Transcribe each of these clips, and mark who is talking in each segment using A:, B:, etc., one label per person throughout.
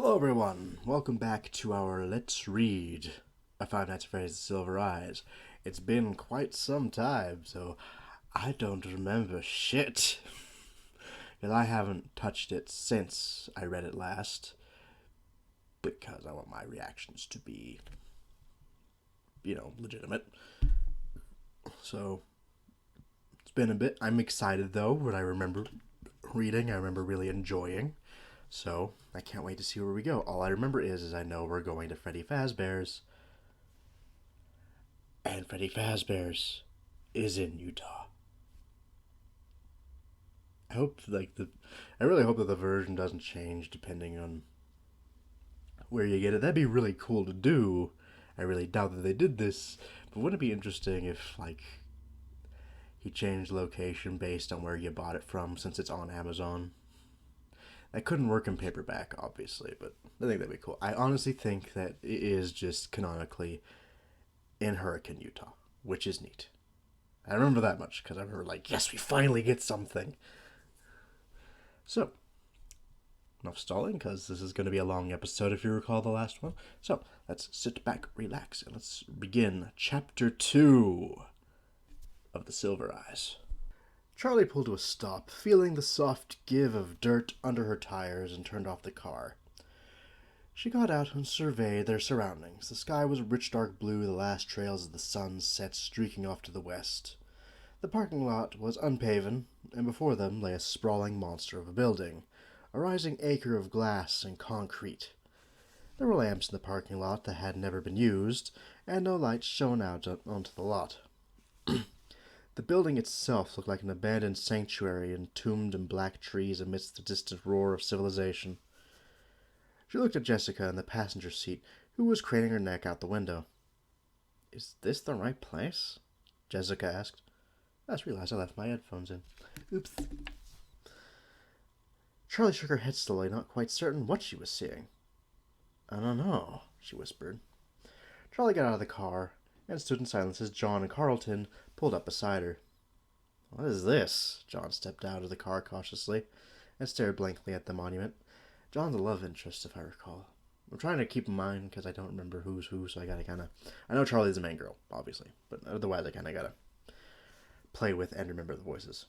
A: Hello everyone, welcome back to our Let's Read a Five Nights at Freddy's Silver Eyes. It's been quite some time, so I don't remember shit. Because I haven't touched it since I read it last. Because I want my reactions to be, legitimate. So, it's been a bit. I'm excited though, what I remember reading, I remember really enjoying. So, I can't wait to see where we go. All I remember is I know we're going to Freddy Fazbear's. And Freddy Fazbear's is in Utah. I really hope that the version doesn't change depending on where you get it. That'd be really cool to do. I really doubt that they did this, but wouldn't it be interesting if, he changed location based on where you bought it from since it's on Amazon? That couldn't work in paperback, obviously, but I think that'd be cool. I honestly think that it is just canonically in Hurricane, Utah, which is neat. I remember that much because I remember, yes, we finally get something. So, enough stalling because this is going to be a long episode if you recall the last one. So, let's sit back, relax, and let's begin Chapter 2 of The Silver Eyes. Charlie pulled to a stop, feeling the soft give of dirt under her tires, and turned off the car. She got out and surveyed their surroundings. The sky was rich dark blue, the last trails of the sun set streaking off to the west. The parking lot was unpaven, and before them lay a sprawling monster of a building, a rising acre of glass and concrete. There were lamps in the parking lot that had never been used, and no lights shone out onto the lot. The building itself looked like an abandoned sanctuary entombed in black trees amidst the distant roar of civilization. She looked at Jessica in the passenger seat, who was craning her neck out the window. "Is this the right place?" Jessica asked. I just realized I left my headphones in. Oops. Charlie shook her head slowly, not quite certain what she was seeing. "I don't know," she whispered. Charlie got out of the car and stood in silence as John and Carlton pulled up beside her. "What is this?" John stepped out of the car cautiously and stared blankly at the monument. John's a love interest, if I recall. I'm trying to keep in mind because I don't remember who's who, so I gotta I know Charlie's the main girl, obviously, but otherwise I gotta play with and remember the voices.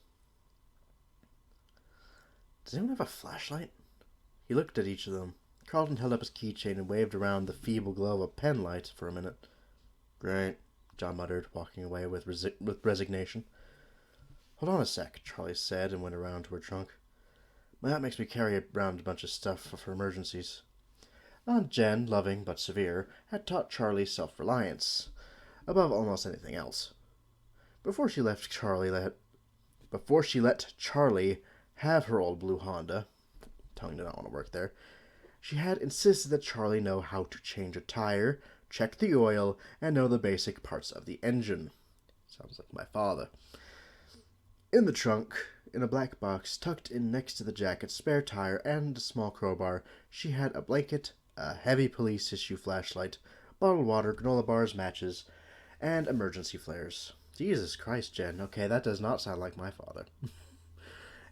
A: "Does anyone have a flashlight?" He looked at each of them. Carlton held up his keychain and waved around the feeble glow of a pen light for a minute. "Great," John muttered, walking away with resignation. "Hold on a sec," Charlie said, and went around to her trunk. "My aunt makes me carry around a bunch of stuff for emergencies." Aunt Jen, loving but severe, had taught Charlie self-reliance, above almost anything else. Before she let Charlie have her old blue Honda, tongue did not want to work there, she had insisted that Charlie know how to change a tire, check the oil, and know the basic parts of the engine. Sounds like my father. In the trunk, in a black box tucked in next to the jacket's spare tire and a small crowbar, she had a blanket, a heavy police issue flashlight, bottled water, granola bars, matches, and emergency flares. Jesus Christ, Jen. Okay, that does not sound like my father.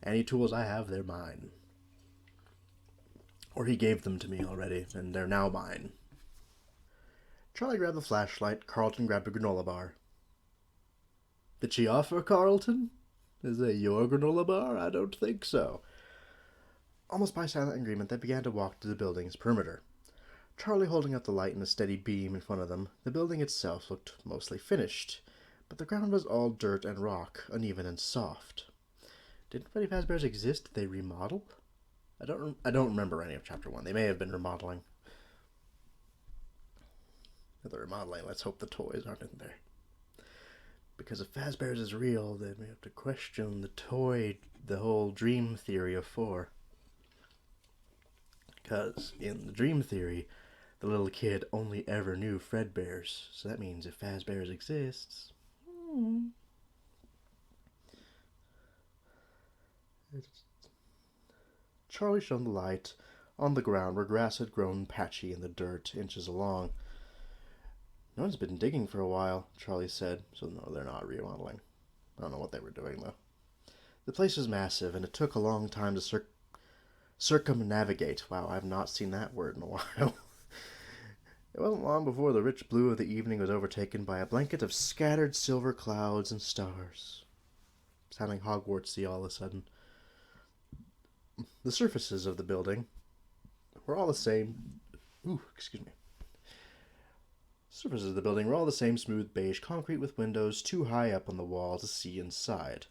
A: Any tools I have, they're mine. Or he gave them to me already, and they're now mine. Charlie grabbed the flashlight. Carlton grabbed a granola bar. "Did she offer, Carlton? Is that your granola bar? I don't think so." Almost by silent agreement, they began to walk to the building's perimeter. Charlie holding up the light in a steady beam in front of them. The building itself looked mostly finished, but the ground was all dirt and rock, uneven and soft. Didn't Freddy Fazbear's exist? Did they remodel? I don't remember any of Chapter 1. They may have been remodeling. If they're remodeling, let's hope the toys aren't in there. Because if Fazbear's is real, then we have to question the whole dream theory of 4. Because in the dream theory, the little kid only ever knew Fredbear's. So that means if Fazbear's exists... Charlie shone the light on the ground where grass had grown patchy in the dirt, inches along. "No one's been digging for a while," Charlie said, so no, they're not remodeling. I don't know what they were doing, though. The place was massive, and it took a long time to Circumnavigate. Wow, I've not seen that word in a while. It wasn't long before the rich blue of the evening was overtaken by a blanket of scattered silver clouds and stars. Sounding Hogwartsy all of a sudden. The surfaces of the building were all the same. Excuse me. Surfaces of the building were all the same smooth beige concrete with windows too high up on the wall to see inside.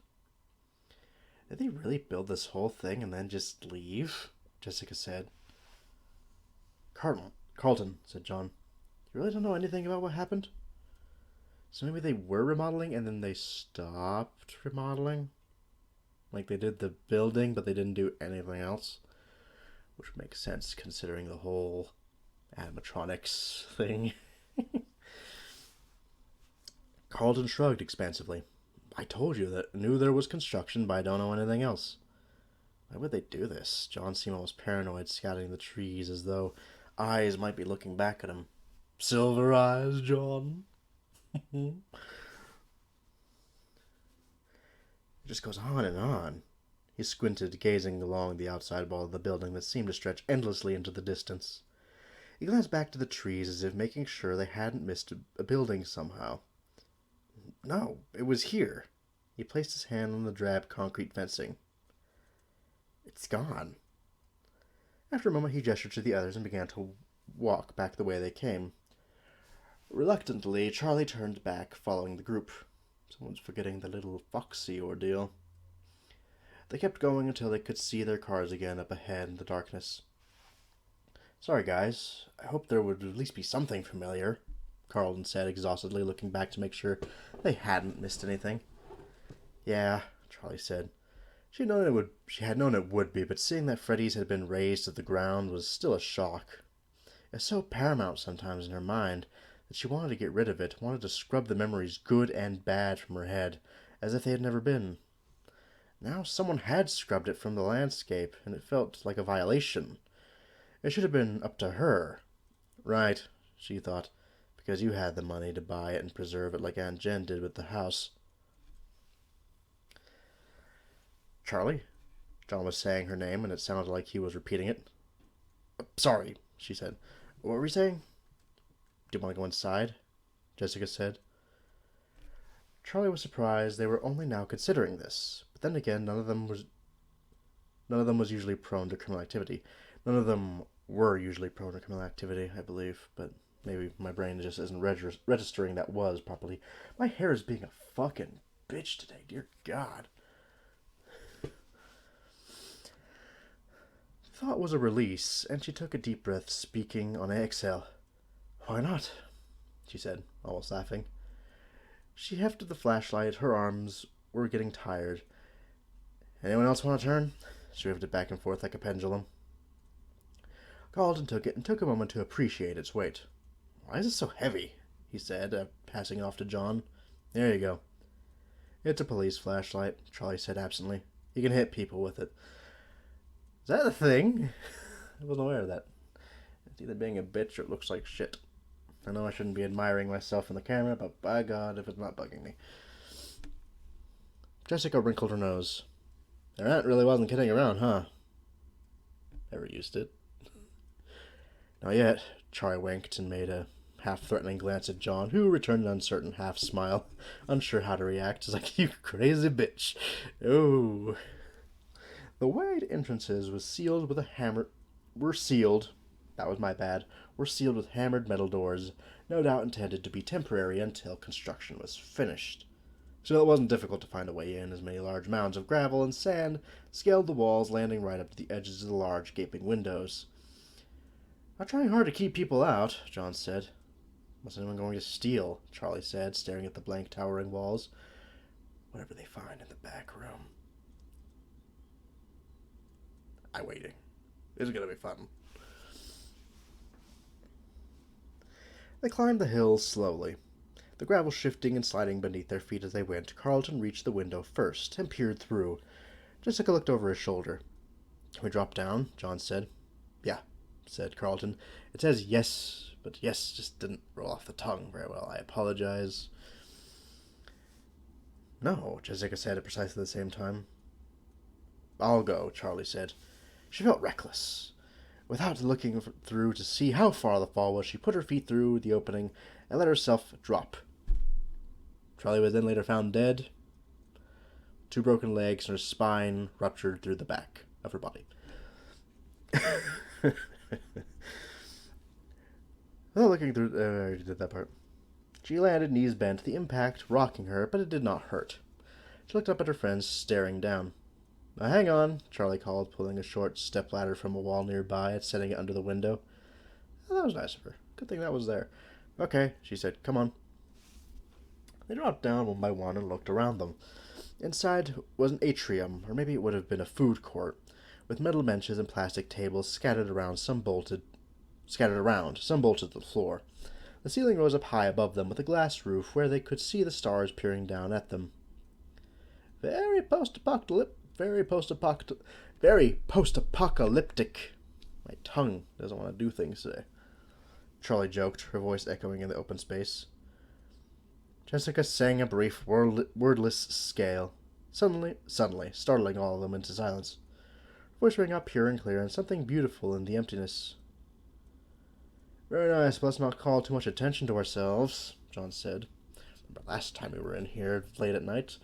A: Did they really build this whole thing and then just leave? Jessica said. Carlton, said John. You really don't know anything about what happened? So maybe they were remodeling and then they stopped remodeling? Like they did the building, but they didn't do anything else? Which makes sense considering the whole animatronics thing. Carlton shrugged expansively. I told you that I knew there was construction, but I don't know anything else. Why would they do this? John seemed almost paranoid, scouting the trees as though eyes might be looking back at him. Silver eyes, John. It just goes on and on. He squinted, gazing along the outside wall of the building that seemed to stretch endlessly into the distance. He glanced back to the trees as if making sure they hadn't missed a building somehow. No, it was here. He placed his hand on the drab concrete fencing. It's gone. After a moment he gestured to the others and began to walk back the way they came. Reluctantly, Charlie turned back, following the group. Someone's forgetting the little foxy ordeal. They kept going until they could see their cars again up ahead in the darkness. Sorry, guys. I hoped there would at least be something familiar, Carlton said exhaustedly, looking back to make sure they hadn't missed anything. Yeah, Charlie said. She had known it would be, but seeing that Freddy's had been razed to the ground was still a shock. It was so paramount sometimes in her mind that she wanted to get rid of it, wanted to scrub the memories, good and bad, from her head, as if they had never been. Now someone had scrubbed it from the landscape, and it felt like a violation. It should have been up to her. Right, she thought, because you had the money to buy it and preserve it like Aunt Jen did with the house. Charlie? John was saying her name, and it sounded like he was repeating it. Sorry, she said. What were we saying? Do you want to go inside? Jessica said. Charlie was surprised they were only now considering this, but then again, none of them was usually prone to criminal activity. None of them were usually prone to criminal activity, I believe, but maybe my brain just isn't registering that was properly. My hair is being a fucking bitch today, dear God. The thought was a release, and she took a deep breath, speaking on an exhale. Why not? She said, almost laughing. She hefted the flashlight. Her arms were getting tired. Anyone else want to turn? She waved it back and forth like a pendulum. Carlton took it and took a moment to appreciate its weight. Why is it so heavy? He said, passing it off to John. There you go. It's a police flashlight, Charlie said absently. You can hit people with it. Is that a thing? I wasn't aware of that. It's either being a bitch or it looks like shit. I know I shouldn't be admiring myself in the camera, but by God, if it's not bugging me. Jessica wrinkled her nose. Their aunt really wasn't kidding around, huh? Ever used it? Not yet. Charlie winked and made a half-threatening glance at John, who returned an uncertain half-smile, unsure how to react. It's like, you crazy bitch. Oh. The wide entrances were sealed with hammered metal doors, no doubt intended to be temporary until construction was finished. So it wasn't difficult to find a way in, as many large mounds of gravel and sand scaled the walls, landing right up to the edges of the large, gaping windows. Not trying hard to keep people out, John said. What's anyone going to steal? Charlie said, staring at the blank, towering walls. Whatever they find in the back room. I'm waiting. It's going to be fun. They climbed the hill slowly, the gravel shifting and sliding beneath their feet as they went. Carlton reached the window first and peered through. Jessica looked over his shoulder. Can we drop down? John said. Yeah, said Carlton. It says yes, but yes just didn't roll off the tongue very well. I apologize. No, Jessica said at precisely the same time. I'll go, Charlie said. She felt reckless. Without looking through to see how far the fall was, she put her feet through the opening and let herself drop. Charlie was then later found dead, 2 broken legs, and her spine ruptured through the back of her body. Without looking through... I already did that part. She landed, knees bent, the impact rocking her, but it did not hurt. She looked up at her friends, staring down. Hang on, Charlie called, pulling a short stepladder from a wall nearby and setting it under the window. Oh, that was nice of her. Good thing that was there. Okay, she said, come on. They dropped down one by one and looked around them. Inside was an atrium, or maybe it would have been a food court, with metal benches and plastic tables scattered around, some bolted to the floor. The ceiling rose up high above them with a glass roof where they could see the stars peering down at them. Very post-apocalyptic. My tongue doesn't want to do things today. Charlie joked, her voice echoing in the open space. Jessica sang a brief, wordless scale, suddenly startling all of them into silence. Her voice rang out pure and clear, and something beautiful in the emptiness. Very nice, but let's not call too much attention to ourselves, John said. Remember last time we were in here late at night?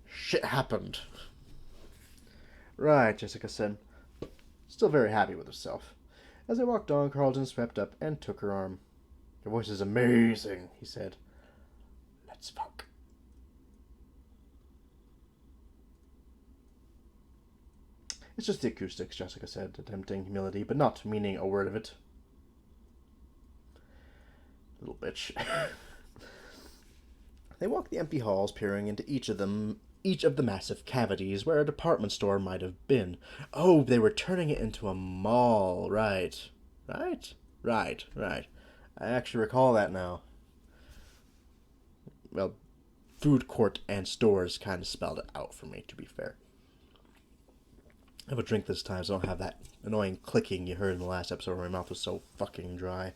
A: Shit happened. Right, Jessica said, still very happy with herself. As they walked on, Carlton swept up and took her arm. Your voice is amazing, he said. Let's fuck. It's just the acoustics, Jessica said, attempting humility, but not meaning a word of it. Little bitch. They walked the empty halls, peering into each of the massive cavities where a department store might have been. Oh, they were turning it into a mall. Right. I actually recall that now. Well, food court and stores kind of spelled it out for me, to be fair. I have a drink this time, so I don't have that annoying clicking you heard in the last episode where my mouth was so fucking dry.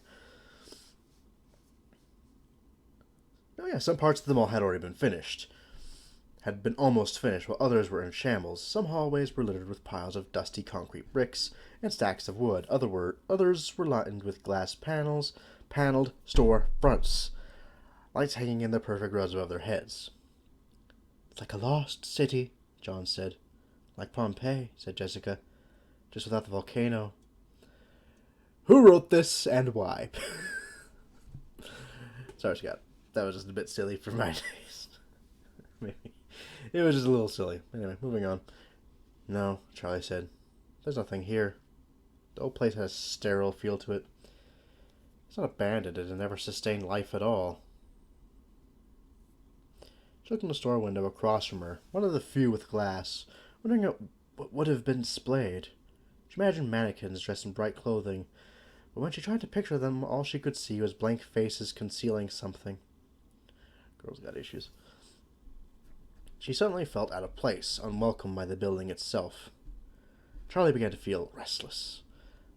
A: Oh yeah, some parts of the mall had already been finished. Had been almost finished, while others were in shambles. Some hallways were littered with piles of dusty concrete bricks and stacks of wood. Others were lined with glass paneled store fronts, lights hanging in the perfect rows above their heads. It's like a lost city, John said. Like Pompeii, said Jessica, just without the volcano. Who wrote this and why? Sorry, Scott. That was just a bit silly for my taste. Maybe. It was just a little silly. Anyway, moving on. No, Charlie said. There's nothing here. The old place has a sterile feel to it. It's not abandoned. It never sustained life at all. She looked in the store window across from her, one of the few with glass, wondering what would have been displayed. She imagined mannequins dressed in bright clothing, but when she tried to picture them, all she could see was blank faces concealing something. Girls got issues. She suddenly felt out of place, unwelcome by the building itself. Charlie began to feel restless.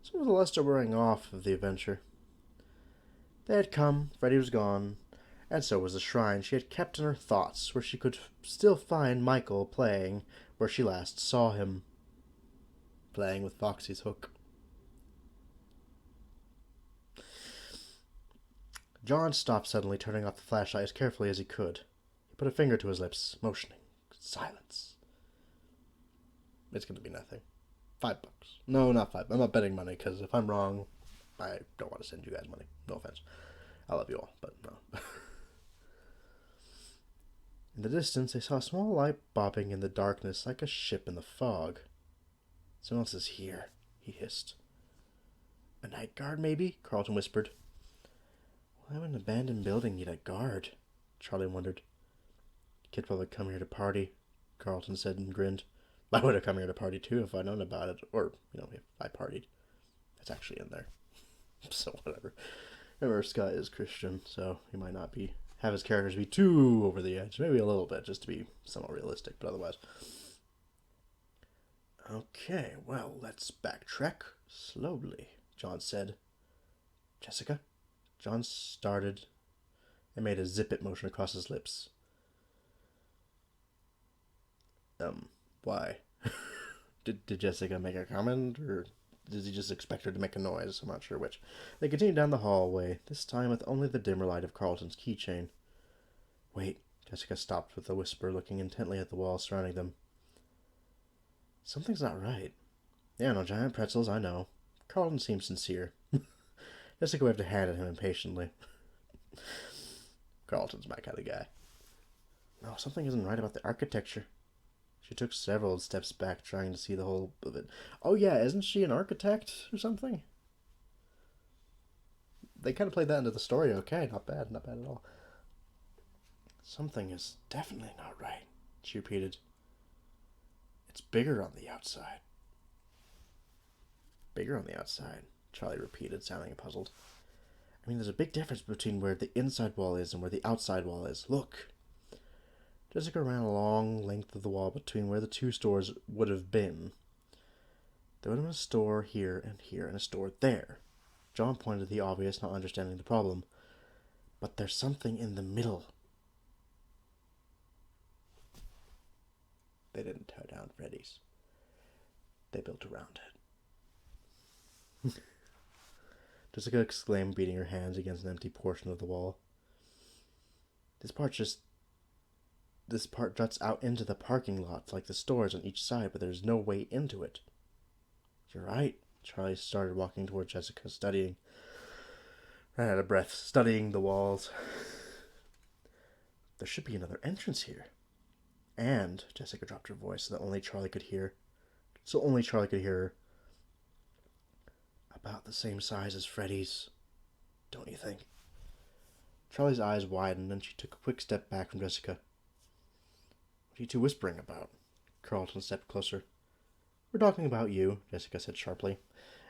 A: Some of the luster wearing off of the adventure. They had come, Freddie was gone, and so was the shrine she had kept in her thoughts, where she could still find Michael playing where she last saw him. Playing with Foxy's hook. John stopped suddenly, turning off the flashlight as carefully as he could. He put a finger to his lips, motioning. Silence. It's going to be nothing. $5. No, not 5. I'm not betting money, because if I'm wrong, I don't want to send you guys money. No offense. I love you all, but no. In the distance, they saw a small light bobbing in the darkness like a ship in the fog. Someone else is here, he hissed. A night guard, maybe? Carlton whispered. Why would an abandoned building need a guard? Charlie wondered. Kid probably come here to party, Carlton said and grinned. I would have come here to party too if I'd known about it, or, if I partied. It's actually in there. So whatever. Remember, Scott is Christian, so he might not have his characters be too over the edge. Maybe a little bit, just to be somewhat realistic, but otherwise. Okay, well, let's backtrack slowly, John said. Jessica? John started and made a zip-it motion across his lips. Why? Did Jessica make a comment, or does he just expect her to make a noise? I'm not sure which. They continued down the hallway, this time with only the dimmer light of Carlton's keychain. Wait, Jessica stopped with a whisper, looking intently at the wall surrounding them. Something's not right. Yeah, no giant pretzels, I know. Carlton seemed sincere. Jessica waved a hand at him impatiently. Carlton's my kind of guy. No, something isn't right about the architecture. She took several steps back, trying to see the whole of it. Oh yeah, isn't she an architect or something? They kind of played that into the story okay. Not bad at all. Something is definitely not right, she repeated. It's bigger on the outside. Bigger on the outside, Charlie repeated, sounding puzzled. I mean, there's a big difference between where the inside wall is and where the outside wall is. Look. Jessica ran a long length of the wall between where the two stores would have been. There would have been a store here, and a store there. John pointed to the obvious, not understanding the problem. But there's something in the middle. They didn't tear down Freddy's. They built around it. Jessica exclaimed, beating her hands against an empty portion of the wall. This part juts out into the parking lots like the stores on each side, but there's no way into it. You're right. Charlie started walking toward Jessica, ran out of breath, studying the walls. There should be another entrance here. And, Jessica dropped her voice so only Charlie could hear her. About the same size as Freddy's, don't you think? Charlie's eyes widened, and she took a quick step back from Jessica. What are you two whispering about? Carlton stepped closer. We're talking about you, Jessica said sharply,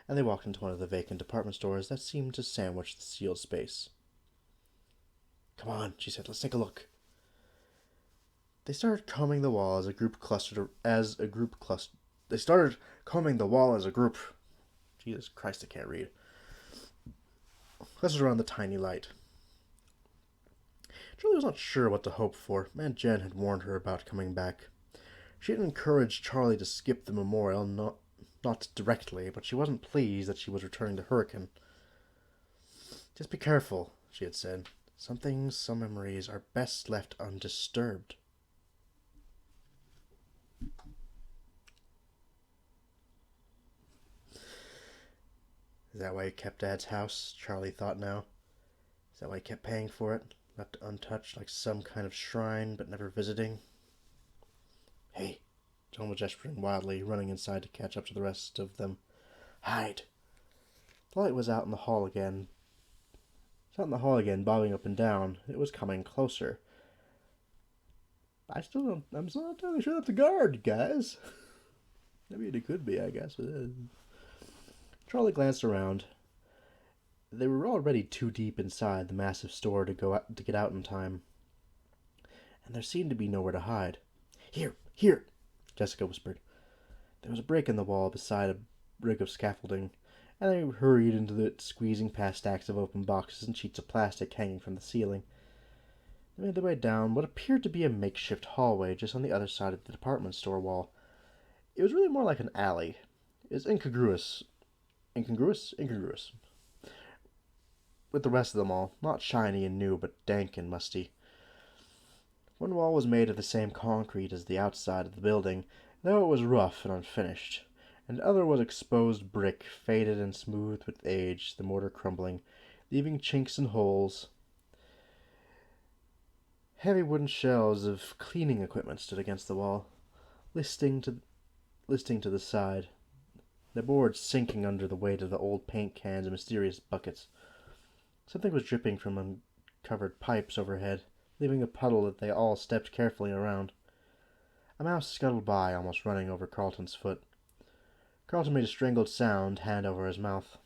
A: and they walked into one of the vacant department stores that seemed to sandwich the sealed space. Come on, she said, let's take a look. They started combing the wall as a group. They started combing the wall as a group. Jesus Christ, I can't read. Clustered around the tiny light. Charlie was not sure what to hope for. Aunt Jen had warned her about coming back. She had encouraged Charlie to skip the memorial, not directly, but she wasn't pleased that she was returning to Hurricane. Just be careful, she had said. Some memories are best left undisturbed. Is that why he kept Dad's house? Charlie thought now. Is that why he kept paying for it? Left untouched like some kind of shrine, but never visiting? Hey, John was gesturing wildly, running inside to catch up to the rest of them. Hide! The light was out in the hall again. Bobbing up and down. It was coming closer. I'm still not entirely sure that's a guard, guys. I mean, it could be, I guess. Charlie glanced around. They were already too deep inside the massive store to get out in time, and there seemed to be nowhere to hide. Here, Jessica whispered. There was a break in the wall beside a rig of scaffolding, and they hurried into it, squeezing past stacks of open boxes and sheets of plastic hanging from the ceiling. They made their way down what appeared to be a makeshift hallway just on the other side of the department store wall. It was really more like an alley. It was incongruous with the rest of them all, not shiny and new, but dank and musty. One wall was made of the same concrete as the outside of the building, though it was rough and unfinished, and the other was exposed brick, faded and smooth with age, the mortar crumbling, leaving chinks and holes. Heavy wooden shelves of cleaning equipment stood against the wall, listing to the side, their boards sinking under the weight of the old paint cans and mysterious buckets. Something was dripping from uncovered pipes overhead, leaving a puddle that they all stepped carefully around. A mouse scuttled by, almost running over Carlton's foot. Carlton made a strangled sound, hand over his mouth.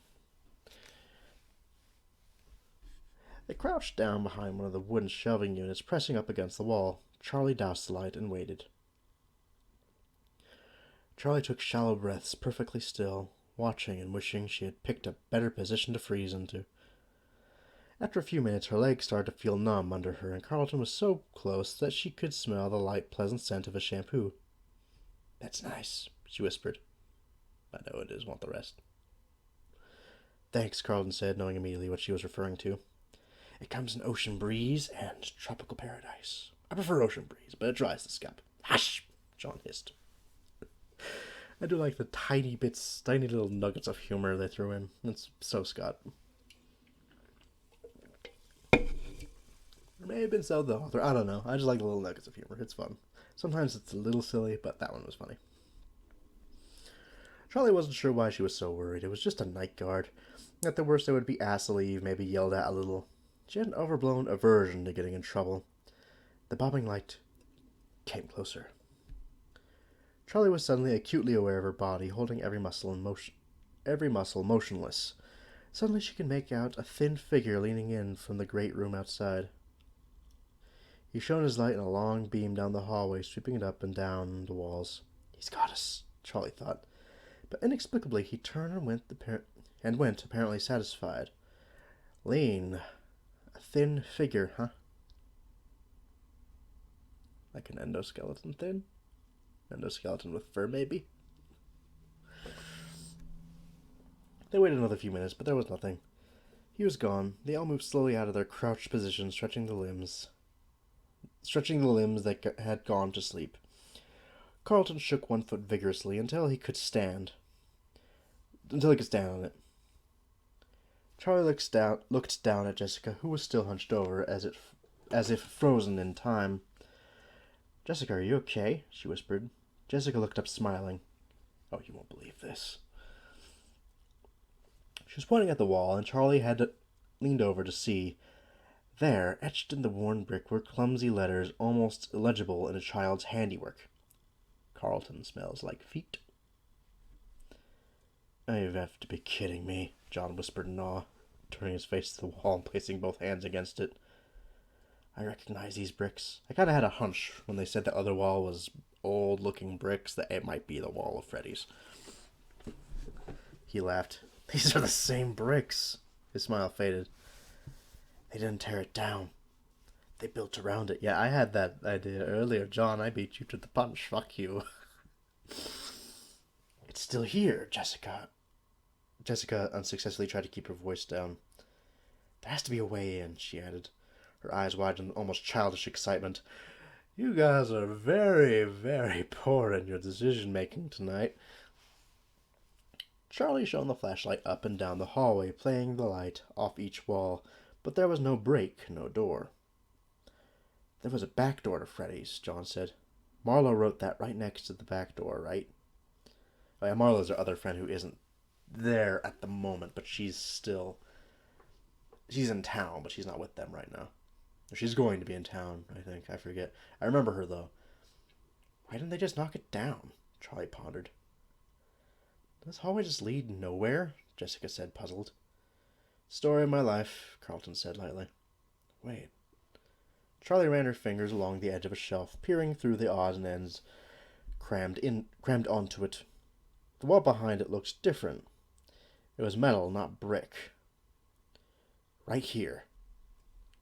A: They crouched down behind one of the wooden shelving units, pressing up against the wall. Charlie doused the light and waited. Charlie took shallow breaths, perfectly still, watching and wishing she had picked a better position to freeze into. After a few minutes, her legs started to feel numb under her, and Carlton was so close that she could smell the light, pleasant scent of a shampoo. That's nice, she whispered. I know it is, want the rest. Thanks, Carlton said, knowing immediately what she was referring to. It comes in ocean breeze and tropical paradise. I prefer ocean breeze, but it dries the scalp. Hush! John hissed. I do like the tiny little nuggets of humor they threw in. It's so Scott. It may have been so the author. I don't know. I just like the little nuggets of humor. It's fun. Sometimes it's a little silly, but that one was funny. Charlie wasn't sure why she was so worried. It was just a night guard. At the worst, they would be asked to leave, maybe yelled at a little. She had an overblown aversion to getting in trouble. The bobbing light came closer. Charlie was suddenly acutely aware of her body, holding every muscle motionless. Suddenly she could make out a thin figure leaning in from the great room outside. He shone his light in a long beam down the hallway, sweeping it up and down the walls. He's got us, Charlie thought. But inexplicably he turned and went, apparently satisfied. Lean. A thin figure, huh? Like an endoskeleton thin? Endoskeleton with fur, maybe? They waited another few minutes, but there was nothing. He was gone. They all moved slowly out of their crouched position, stretching the limbs that had gone to sleep. Carlton shook one foot vigorously until he could stand on it. Charlie looked down at Jessica, who was still hunched over, as if frozen in time. Jessica, are you okay? She whispered. Jessica looked up, smiling. Oh, you won't believe this. She was pointing at the wall, and Charlie had leaned over to see. There, etched in the worn brick, were clumsy letters almost illegible in a child's handiwork. Carlton smells like feet. You have to be kidding me, John whispered in awe, turning his face to the wall and placing both hands against it. I recognize these bricks. I kind of had a hunch when they said the other wall was old-looking bricks that it might be the wall of Freddy's. He laughed. These are the same bricks. His smile faded. They didn't tear it down. They built around it. Yeah, I had that idea earlier. John, I beat you to the punch. Fuck you. It's still here, Jessica. Jessica unsuccessfully tried to keep her voice down. There has to be a way in, she added, her eyes wide in almost childish excitement. You guys are very, very poor in your decision-making tonight. Charlie shone the flashlight up and down the hallway, playing the light off each wall, but there was no break, no door. There was a back door to Freddy's, John said. Marlo wrote that right next to the back door, right? Oh yeah, Marlo's our other friend who isn't there at the moment, but she's in town, but she's not with them right now. She's going to be in town, I think. I forget. I remember her, though. Why didn't they just knock it down? Charlie pondered. Does this hallway just lead nowhere? Jessica said, puzzled. Story of my life, Carlton said lightly. Wait. Charlie ran her fingers along the edge of a shelf, peering through the odds and ends crammed onto it. The wall behind it looked different. It was metal, not brick. Right here.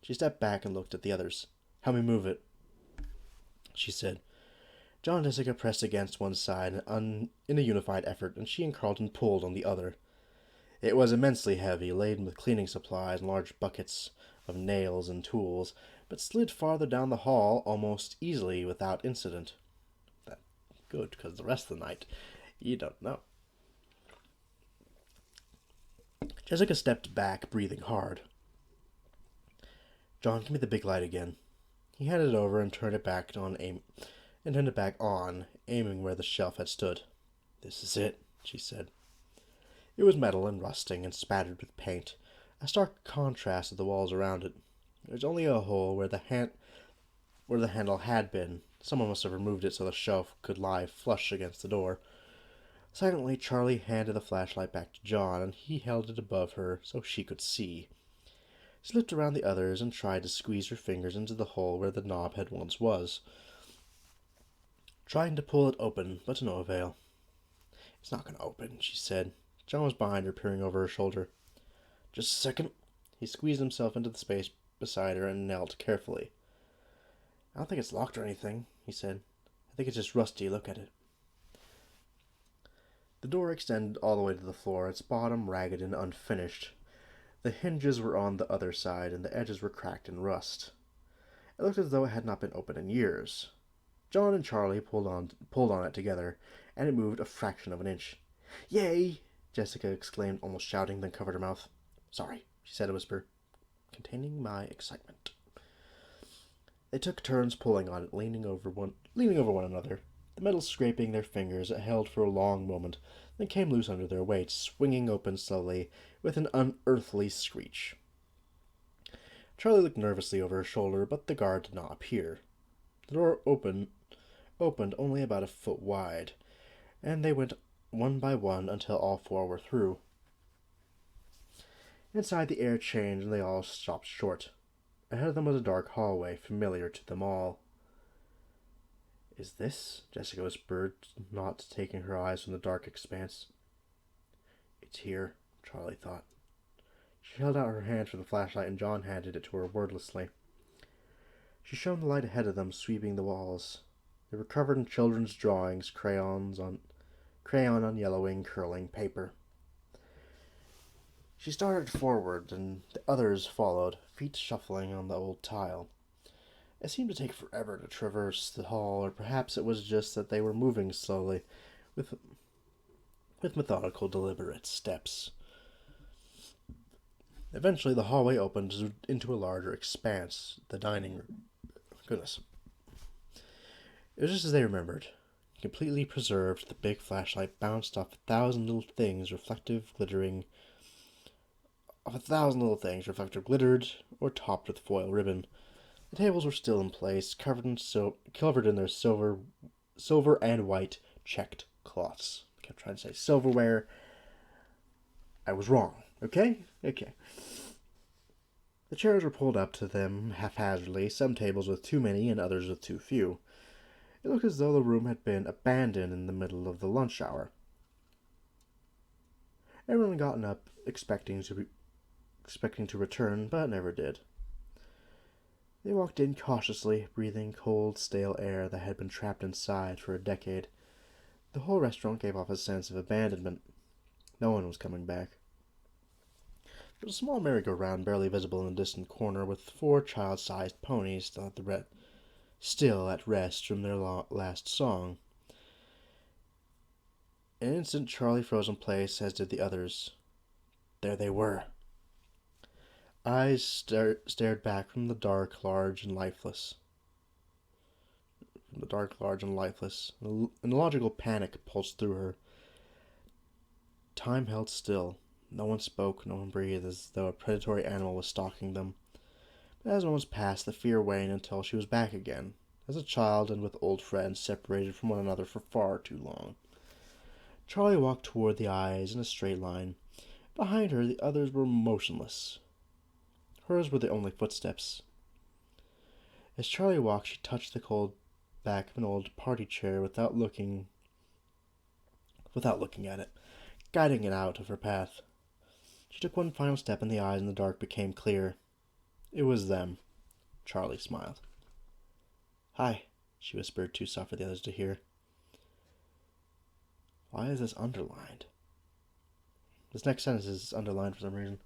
A: She stepped back and looked at the others. Help me move it, she said. John and Jessica pressed against one side in a unified effort, and she and Carlton pulled on the other. It was immensely heavy, laden with cleaning supplies and large buckets of nails and tools, but slid farther down the hall almost easily without incident. That's good, because the rest of the night, you don't know. Jessica stepped back, breathing hard. John, give me the big light again. He handed it over and turned it back on, aiming where the shelf had stood. This is it, she said. It was metal and rusting and spattered with paint, a stark contrast to the walls around it. There was only a hole where the handle had been. Someone must have removed it so the shelf could lie flush against the door. Silently, Charlie handed the flashlight back to John, and he held it above her so she could see. She slipped around the others and tried to squeeze her fingers into the hole where the knob had once was, trying to pull it open, but to no avail. It's not going to open, she said. John was behind her, peering over her shoulder. Just a second. He squeezed himself into the space beside her and knelt carefully. I don't think it's locked or anything, he said. I think it's just rusty. Look at it. The door extended all the way to the floor, its bottom ragged and unfinished. The hinges were on the other side, and the edges were cracked in rust. It looked as though it had not been opened in years. John and Charlie pulled on it together, and it moved a fraction of an inch. "Yay!" Jessica exclaimed, almost shouting, then covered her mouth. "Sorry," she said in a whisper, containing my excitement. They took turns pulling on it, leaning over one another. The metal scraping their fingers, it held for a long moment, then came loose under their weight, swinging open slowly, with an unearthly screech. Charlie looked nervously over her shoulder, but the guard did not appear. The door opened only about a foot wide, and they went one by one until all four were through. Inside, the air changed, and they all stopped short. Ahead of them was a dark hallway, familiar to them all. "Is this?" Jessica whispered, not taking her eyes from the dark expanse. "It's here," Charlie thought. She held out her hand for the flashlight, and John handed it to her wordlessly. She shone the light ahead of them, sweeping the walls. They were covered in children's drawings, crayon on yellowing, curling paper. She started forward, and the others followed, feet shuffling on the old tile. It seemed to take forever to traverse the hall, or perhaps it was just that they were moving slowly, with methodical, deliberate steps. Eventually, the hallway opened into a larger expanse, the dining room. Goodness. It was just as they remembered. Completely preserved, the big flashlight bounced off a thousand little things, glittered, or topped with foil ribbon. The tables were still in place, covered in their silver and white checked cloths. I kept trying to say silverware. I was wrong. Okay. The chairs were pulled up to them haphazardly, some tables with too many and others with too few. It looked as though the room had been abandoned in the middle of the lunch hour. Everyone had gotten up, expecting to return, but never did. They walked in cautiously, breathing cold, stale air that had been trapped inside for a decade. The whole restaurant gave off a sense of abandonment. No one was coming back. There was a small merry-go-round barely visible in the distant corner, with 4 child-sized ponies still at rest from their last song. In an instant, Charlie froze in place, as did the others. There they were. Eyes stared back from the dark, large, and lifeless. An illogical panic pulsed through her. Time held still. No one spoke, no one breathed, as though a predatory animal was stalking them. But as moments passed, the fear waned until she was back again, as a child and with old friends separated from one another for far too long. Charlie walked toward the eyes in a straight line. Behind her, the others were motionless. Hers were the only footsteps. As Charlie walked, she touched the cold back of an old party chair without looking at it, guiding it out of her path. She took one final step, and the eyes in the dark became clear. It was them. Charlie smiled. "Hi," she whispered, too soft for the others to hear. Why is this underlined? This next sentence is underlined for some reason.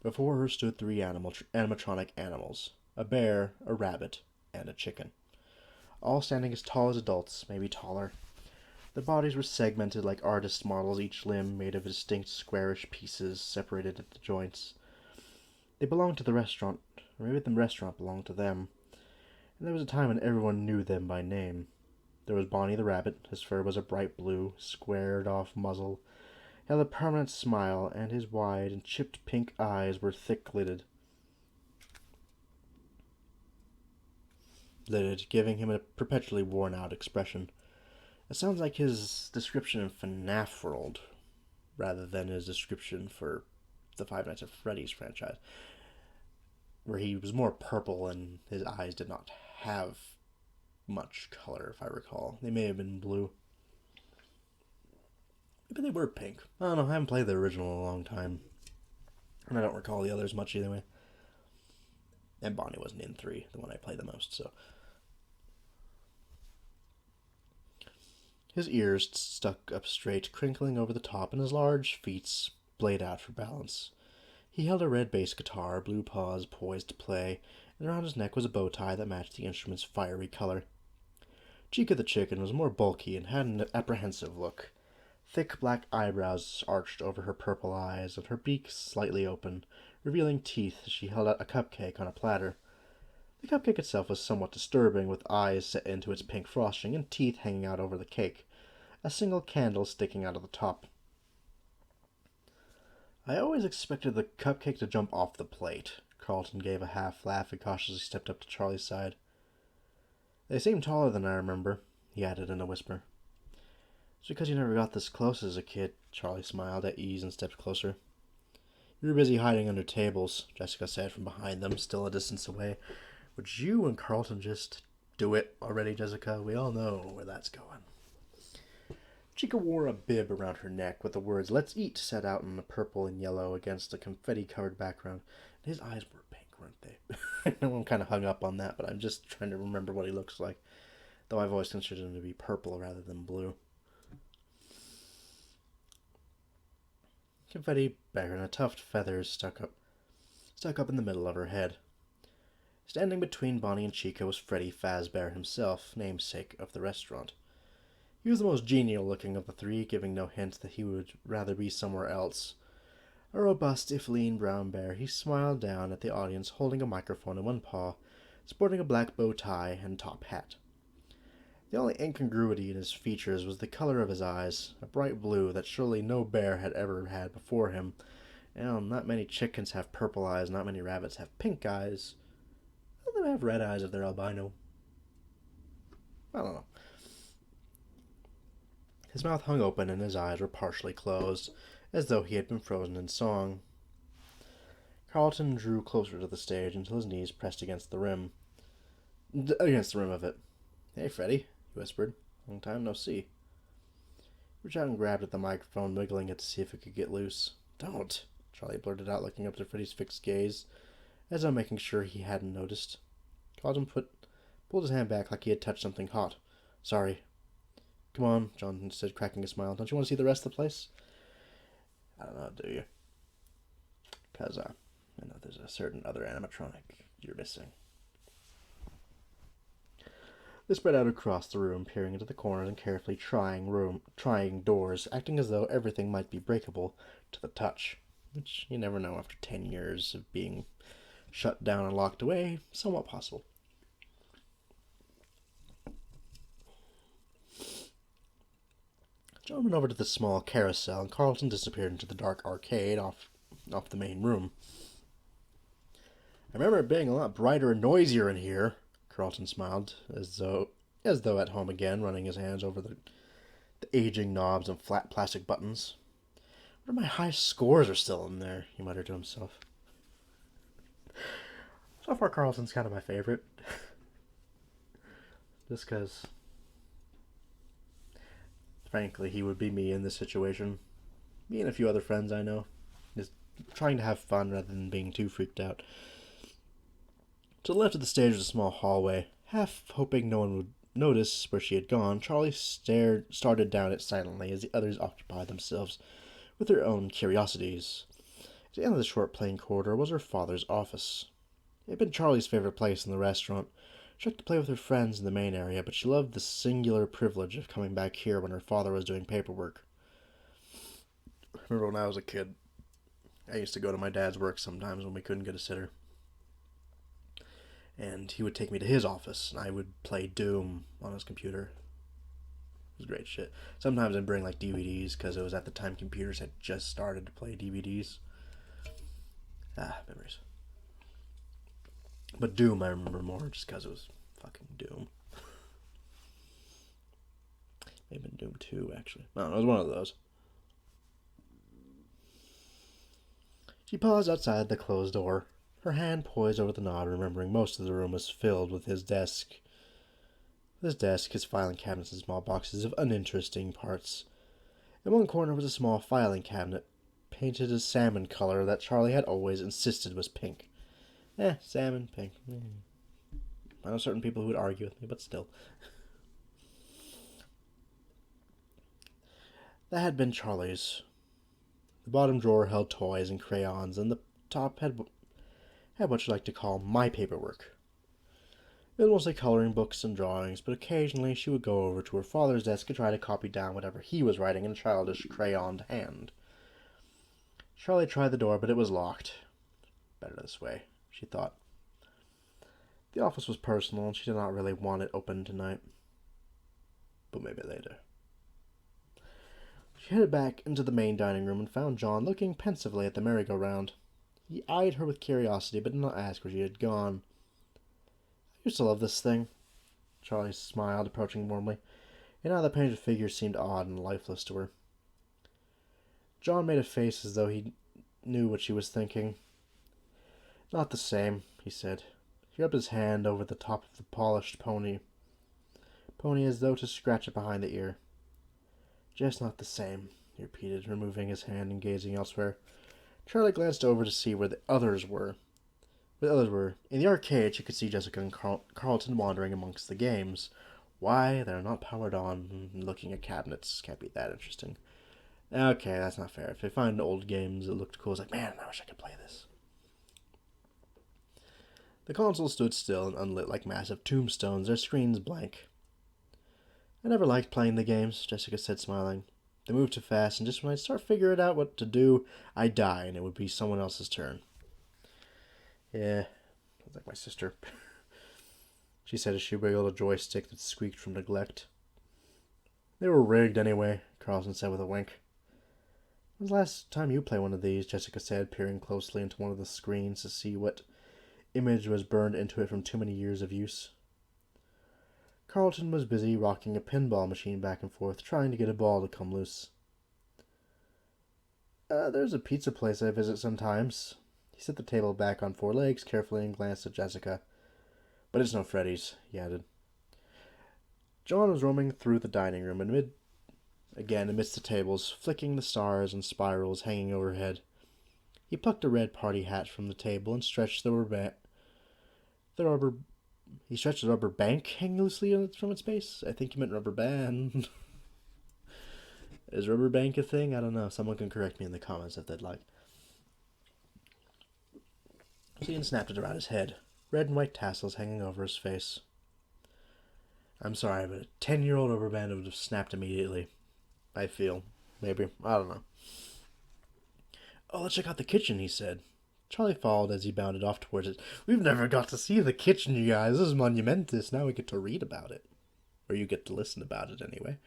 A: Before her stood 3 animatronic animals, a bear, a rabbit, and a chicken, all standing as tall as adults, maybe taller. Their bodies were segmented like artist models, each limb made of distinct squarish pieces separated at the joints. They belonged to the restaurant, or maybe the restaurant belonged to them. And there was a time when everyone knew them by name. There was Bonnie the rabbit. His fur was a bright blue, squared-off muzzle, held a permanent smile, and his wide and chipped pink eyes were thick-lidded, giving him a perpetually worn-out expression. It sounds like his description in FNaF World, rather than his description for the Five Nights at Freddy's franchise, where he was more purple and his eyes did not have much color, if I recall. They may have been blue. Maybe they were pink. I don't know, I haven't played the original in a long time. And I don't recall the others much either way. And Bonnie wasn't in 3, the one I played the most, so. His ears stuck up straight, crinkling over the top, and his large feet splayed out for balance. He held a red bass guitar, blue paws poised to play, and around his neck was a bow tie that matched the instrument's fiery color. Chica the chicken was more bulky and had an apprehensive look. Thick black eyebrows arched over her purple eyes, and her beak slightly open, revealing teeth as she held out a cupcake on a platter. The cupcake itself was somewhat disturbing, with eyes set into its pink frosting and teeth hanging out over the cake, a single candle sticking out of the top. I always expected the cupcake to jump off the plate. Carlton gave a half laugh and cautiously stepped up to Charlie's side. They seem taller than I remember, he added in a whisper. It's because you never got this close as a kid, Charlie smiled at ease and stepped closer. You were busy hiding under tables, Jessica said from behind them, still a distance away. Would you and Carlton just do it already, Jessica? We all know where that's going. Chica wore a bib around her neck with the words, "Let's eat," set out in the purple and yellow against a confetti-covered background. His eyes were pink, weren't they? I know I'm kind of hung up on that, but I'm just trying to remember what he looks like, though I've always considered him to be purple rather than blue. Confetti bear and a tuft of feathers stuck up in the middle of her head. Standing between Bonnie and Chica was Freddy Fazbear himself, namesake of the restaurant. He was the most genial-looking of the three, giving no hint that he would rather be somewhere else. A robust, if lean, brown bear, he smiled down at the audience, holding a microphone in one paw, sporting a black bow tie and top hat. The only incongruity in his features was the color of his eyes, a bright blue that surely no bear had ever had before him. And not many chickens have purple eyes, not many rabbits have pink eyes. They have red eyes if they're albino. I don't know. His mouth hung open and his eyes were partially closed, as though he had been frozen in song. Carlton drew closer to the stage until his knees pressed against the rim of it. "Hey, Freddy," he whispered. "Long time no see." He reached out and grabbed at the microphone, wiggling it to see if it could get loose. "Don't," Charlie blurted out, looking up to Freddy's fixed gaze, as though making sure he hadn't noticed. Carlton pulled his hand back like he had touched something hot. "Sorry." "Come on," Jonathan said, cracking a smile. "Don't you want to see the rest of the place?" "I don't know, do you?" "Because, I know there's a certain other animatronic you're missing." They spread out across the room, peering into the corners and carefully trying doors, acting as though everything might be breakable to the touch, which you never know after 10 years of being shut down and locked away, somewhat possible. John went over to the small carousel, and Carlton disappeared into the dark arcade off the main room. "I remember it being a lot brighter and noisier in here," Carlton smiled, as though at home again, running his hands over the aging knobs and flat plastic buttons. "What if my high scores are still in there?" he muttered to himself. So far, Carlton's kind of my favorite. Just because, frankly, he would be me in this situation. Me and a few other friends I know. Just trying to have fun rather than being too freaked out. To the left of the stage was a small hallway. Half hoping no one would notice where she had gone, Charlie started down it silently as the others occupied themselves with their own curiosities. At the end of the short plain corridor was her father's office. It had been Charlie's favorite place in the restaurant. She liked to play with her friends in the main area, but she loved the singular privilege of coming back here when her father was doing paperwork. I remember when I was a kid, I used to go to my dad's work sometimes when we couldn't get a sitter. And he would take me to his office, and I would play Doom on his computer. It was great shit. Sometimes I'd bring, DVDs, because it was at the time computers had just started to play DVDs. Memories. But Doom I remember more, just because it was fucking Doom. Maybe Doom 2, actually. I don't know, it was one of those. She paused outside the closed door, her hand poised over the knob, remembering most of the room was filled with his desk. His filing cabinets, and small boxes of uninteresting parts. In one corner was a small filing cabinet, painted a salmon color that Charlie had always insisted was pink. Salmon, pink. I know certain people who would argue with me, but still. That had been Charlie's. The bottom drawer held toys and crayons, and the top had what you like to call my paperwork. It was mostly coloring books and drawings, but occasionally she would go over to her father's desk and try to copy down whatever he was writing in a childish crayoned hand. Charlie tried the door, but it was locked. Better this way, she thought. The office was personal, and she did not really want it open tonight. But maybe later. She headed back into the main dining room and found John looking pensively at the merry-go-round. He eyed her with curiosity, but did not ask where she had gone. I used to love this thing, Charlie smiled, approaching warmly, and now the painted figure seemed odd and lifeless to her. John made a face as though he knew what she was thinking. Not the same, he said. He rubbed his hand over the top of the polished pony as though to scratch it behind the ear. Just not the same, he repeated, removing his hand and gazing elsewhere. Charlie glanced over to see where the others were. In the arcade, she could see Jessica and Carlton wandering amongst the games. Why they're not powered on and looking at cabinets can't be that interesting. Okay, that's not fair. If they find old games that looked cool, it's like, man, I wish I could play this. The console stood still and unlit like massive tombstones, their screens blank. I never liked playing the games, Jessica said, smiling. They moved too fast, and just when I'd start figuring out what to do, I'd die, and it would be someone else's turn. Yeah, sounds like my sister, she said as she wiggled a joystick that squeaked from neglect. They were rigged anyway, Carlton said with a wink. When's the last time you played one of these? Jessica said, peering closely into one of the screens to see what image was burned into it from too many years of use. Carlton was busy rocking a pinball machine back and forth, trying to get a ball to come loose. There's a pizza place I visit sometimes. He set the table back on 4 legs carefully and glanced at Jessica. But it's no Freddy's, he added. John was roaming through the dining room amidst the tables, flicking the stars and spirals hanging overhead. He plucked a red party hat from the table and stretched the rubber bank hanging loosely from its base. I think he meant rubber band. Is rubber bank a thing? I don't know. Someone can correct me in the comments if they'd like. Ian snapped it around his head, red and white tassels hanging over his face. I'm sorry, but a 10-year-old rubber band would have snapped immediately. I feel. Maybe. I don't know. Oh, let's check out the kitchen, he said. Charlie followed as he bounded off towards it. We've never got to see the kitchen, you guys. This is monumentous. Now we get to read about it. Or you get to listen about it, anyway.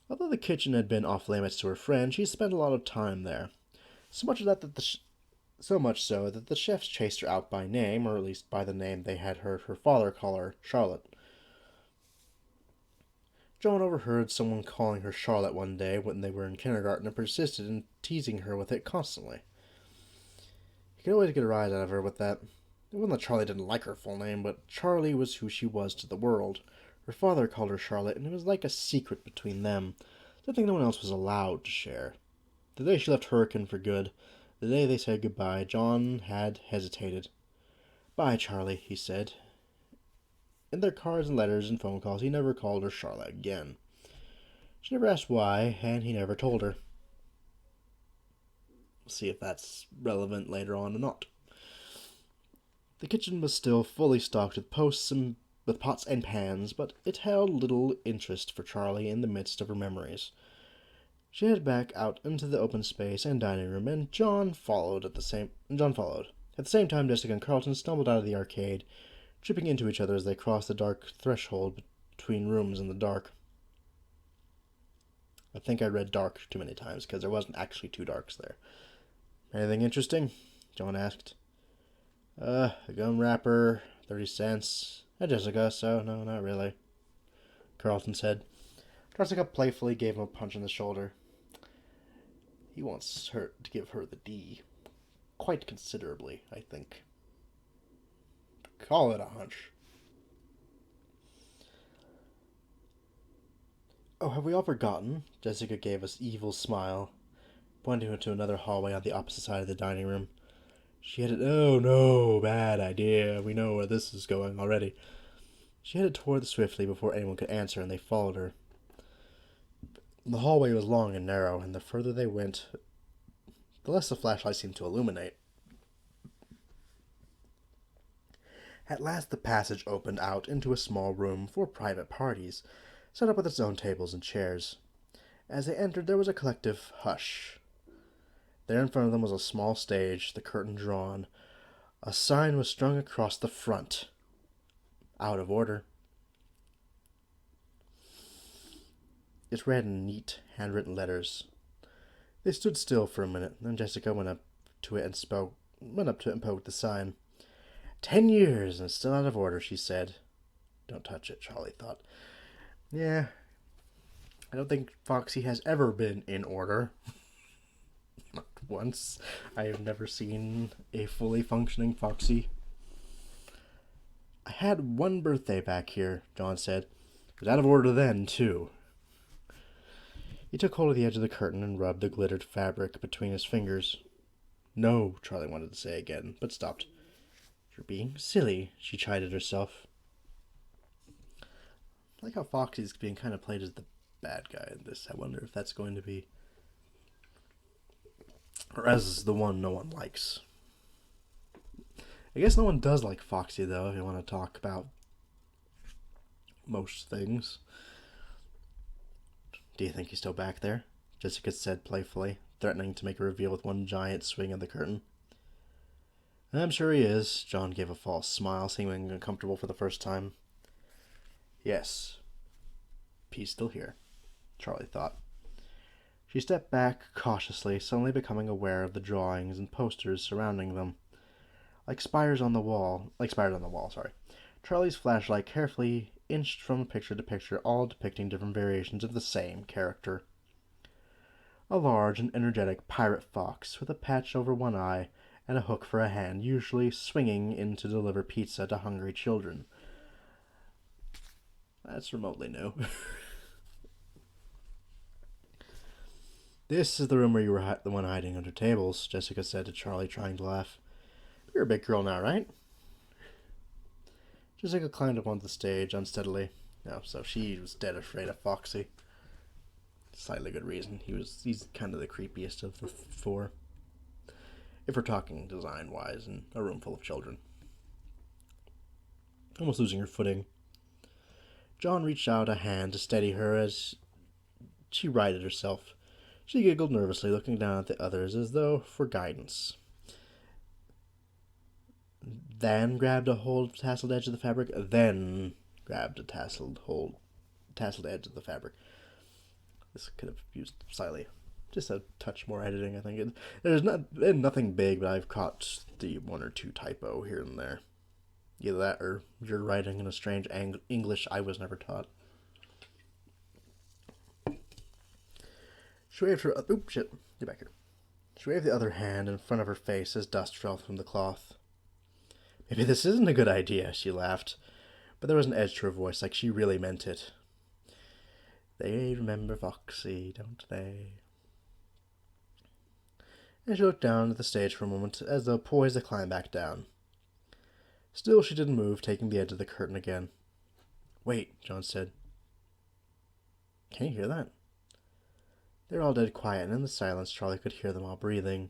A: Although the kitchen had been off limits to her friend, she spent a lot of time there. So much so that the chefs chased her out by name, or at least by the name they had heard her father call her, Charlotte. Joan overheard someone calling her Charlotte one day when they were in kindergarten and persisted in teasing her with it constantly. He could always get a rise out of her with that. It wasn't that Charlie didn't like her full name, but Charlie was who she was to the world. Her father called her Charlotte, and it was like a secret between them, something no one else was allowed to share. The day she left Hurricane for good, the day they said goodbye, John had hesitated. Bye, Charlie, he said. In their cards and letters and phone calls, he never called her Charlotte again. She never asked why, and he never told her. We'll see if that's relevant later on or not. The kitchen was still fully stocked with pots and pans, but it held little interest for Charlie in the midst of her memories. She headed back out into the open space and dining room, and John followed. At the same time, Jessica and Carlton stumbled out of the arcade, tripping into each other as they crossed the dark threshold between rooms in the dark. I think I read dark too many times, because there wasn't actually 2 darks there. Anything interesting? John asked. A gum wrapper, 30 cents. And Jessica, so no, not really, Carlton said. Jessica playfully gave him a punch in the shoulder. He wants her to give her the D. Quite considerably, I think. Call it a hunch. Oh, have we all forgotten? Jessica gave us evil smile, pointing to another hallway on the opposite side of the dining room. She headed... Oh, no, bad idea. We know where this is going already. She headed toward it swiftly before anyone could answer, and they followed her. The hallway was long and narrow, and the further they went, the less the flashlight seemed to illuminate. At last the passage opened out into a small room for private parties, set up with its own tables and chairs. As they entered, there was a collective hush. There in front of them was a small stage, the curtain drawn. A sign was strung across the front. Out of order. It read in neat, handwritten letters. They stood still for a minute, then Jessica went up to it and poked the sign. 10 years and still out of order, she said. Don't touch it, Charlie thought. Yeah, I don't think Foxy has ever been in order. Not once. I have never seen a fully functioning Foxy. I had one birthday back here, John said. It was out of order then, too. He took hold of the edge of the curtain and rubbed the glittered fabric between his fingers. No, Charlie wanted to say again, but stopped. You're being silly, she chided herself. I like how Foxy's being kind of played as the bad guy in this. I wonder if that's going to be... or as the one no one likes. I guess no one does like Foxy, though, if you want to talk about most things. Do you think he's still back there? Jessica said playfully, threatening to make a reveal with one giant swing of the curtain. I'm sure he is. John gave a false smile, seeming uncomfortable for the first time. Yes. He's still here, Charlie thought. She stepped back cautiously, suddenly becoming aware of the drawings and posters surrounding them. Like spiders on the wall, Charlie's flashlight carefully inched from picture to picture, all depicting different variations of the same character. A large and energetic pirate fox with a patch over one eye and a hook for a hand, usually swinging in to deliver pizza to hungry children. That's remotely new. This is the room where you were the one hiding under tables, Jessica said to Charlie, trying to laugh. You're a big girl now, right? Jessica climbed up onto the stage unsteadily. No, so she was dead afraid of Foxy. Slightly good reason. He's kind of the creepiest of the four. If we're talking design-wise in a room full of children. Almost losing her footing. John reached out a hand to steady her as she righted herself. She giggled nervously, looking down at the others as though for guidance. Then grabbed a hold of the tasseled edge of the fabric. Then grabbed a tasseled edge of the fabric. This could have used slightly, just a touch more editing, I think. There's nothing big, but I've caught the one or two typo here and there. Either that or you're writing in a strange English I was never taught. She waved her... Oop, shit. Get back here. She waved the other hand in front of her face as dust fell from the cloth. Maybe this isn't a good idea, she laughed. But there was an edge to her voice, like she really meant it. They remember Foxy, don't they? And she looked down at the stage for a moment, as though poised to climb back down. Still, she didn't move, taking the edge of the curtain again. Wait, John said. Can you hear that? They were all dead quiet, and in the silence Charlie could hear them all breathing.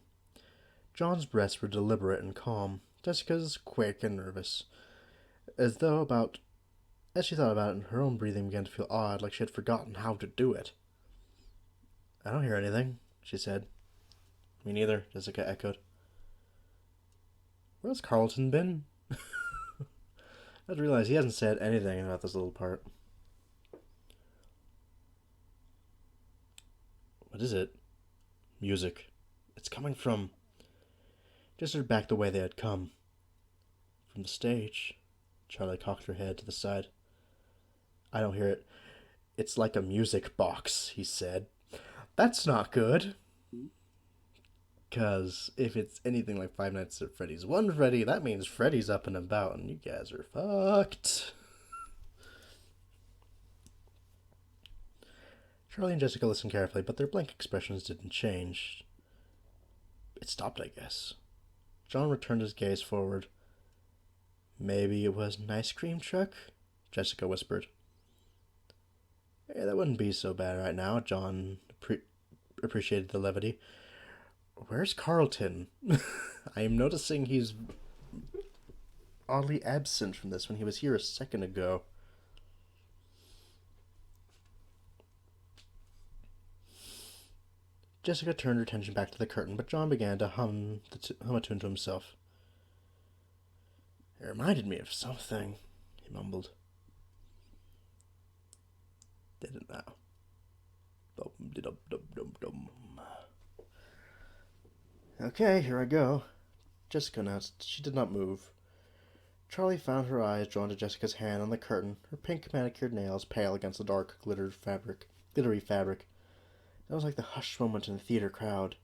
A: John's breaths were deliberate and calm. Jessica's quick and nervous. As she thought about it, her own breathing began to feel odd, like she had forgotten how to do it. I don't hear anything, she said. Me neither, Jessica echoed. Where's Carlton been? I just realized he hasn't said anything about this little part. What is it? Music. It's coming from... Just heard back the way they had come. From the stage. Charlie cocked her head to the side. I don't hear it. It's like a music box, he said. That's not good. 'Cause if it's anything like Five Nights at Freddy's 1 Freddy, that means Freddy's up and about, and you guys are fucked. Charlie and Jessica listened carefully, but their blank expressions didn't change. It stopped, I guess. John returned his gaze forward. Maybe it was an ice cream truck? Jessica whispered. Hey, that wouldn't be so bad right now. John appreciated the levity. Where's Carlton? I am noticing he's oddly absent from this when he was here a second ago. Jessica turned her attention back to the curtain, but John began to hum a tune to himself. It reminded me of something, he mumbled. Did it now? Okay, here I go. Jessica announced. She did not move. Charlie found her eyes drawn to Jessica's hand on the curtain, her pink manicured nails pale against the dark glittery fabric. That was like the hushed moment in the theater crowd,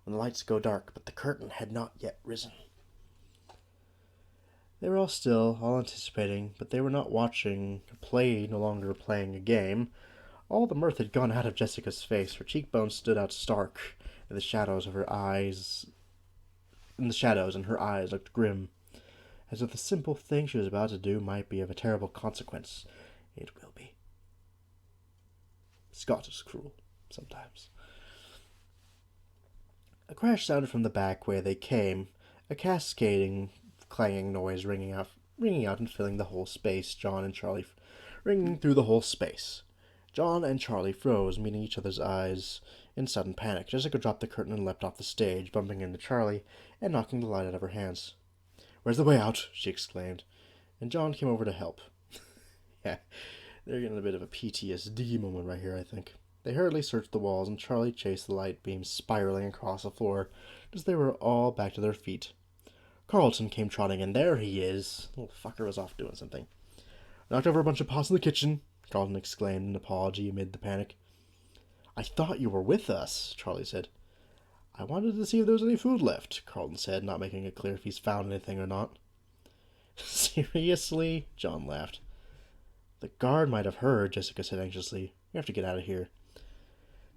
A: when the lights go dark, but the curtain had not yet risen. They were all still, all anticipating, but they were not watching a play, no longer playing a game. All the mirth had gone out of Jessica's face. Her cheekbones stood out stark in the shadows of her eyes. In the shadows, and her eyes looked grim, as if the simple thing she was about to do might be of a terrible consequence. It will be. Scott is cruel, sometimes. A crash sounded from the back where they came, a cascading, clanging noise ringing out and filling the whole space. Ringing through the whole space. John and Charlie froze, meeting each other's eyes in sudden panic. Jessica dropped the curtain and leapt off the stage, bumping into Charlie and knocking the light out of her hands. Where's the way out? She exclaimed, and John came over to help. Yeah, they're getting a bit of a PTSD moment right here, I think. They hurriedly searched the walls, and Charlie chased the light beam spiraling across the floor as they were all back to their feet. Carlton came trotting in. There he is. The little fucker was off doing something. Knocked over a bunch of pots in the kitchen, Carlton exclaimed in apology amid the panic. I thought you were with us, Charlie said. I wanted to see if there was any food left, Carlton said, not making it clear if he's found anything or not. Seriously? John laughed. The guard might have heard, Jessica said anxiously. We have to get out of here.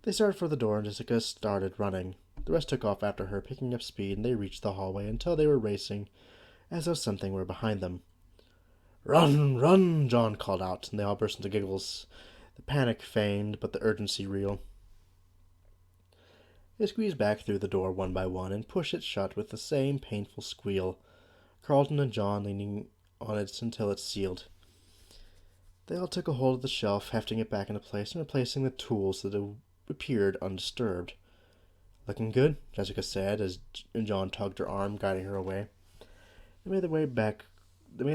A: They started for the door, and Jessica started running. The rest took off after her, picking up speed, and they reached the hallway until they were racing, as though something were behind them. Run, run, John called out, and they all burst into giggles. The panic feigned, but the urgency real. They squeezed back through the door one by one and pushed it shut with the same painful squeal, Carlton and John leaning on it until it sealed. They all took a hold of the shelf, hefting it back into place and replacing the tools so that it appeared undisturbed. Looking good, Jessica said, as John tugged her arm, guiding her away. They made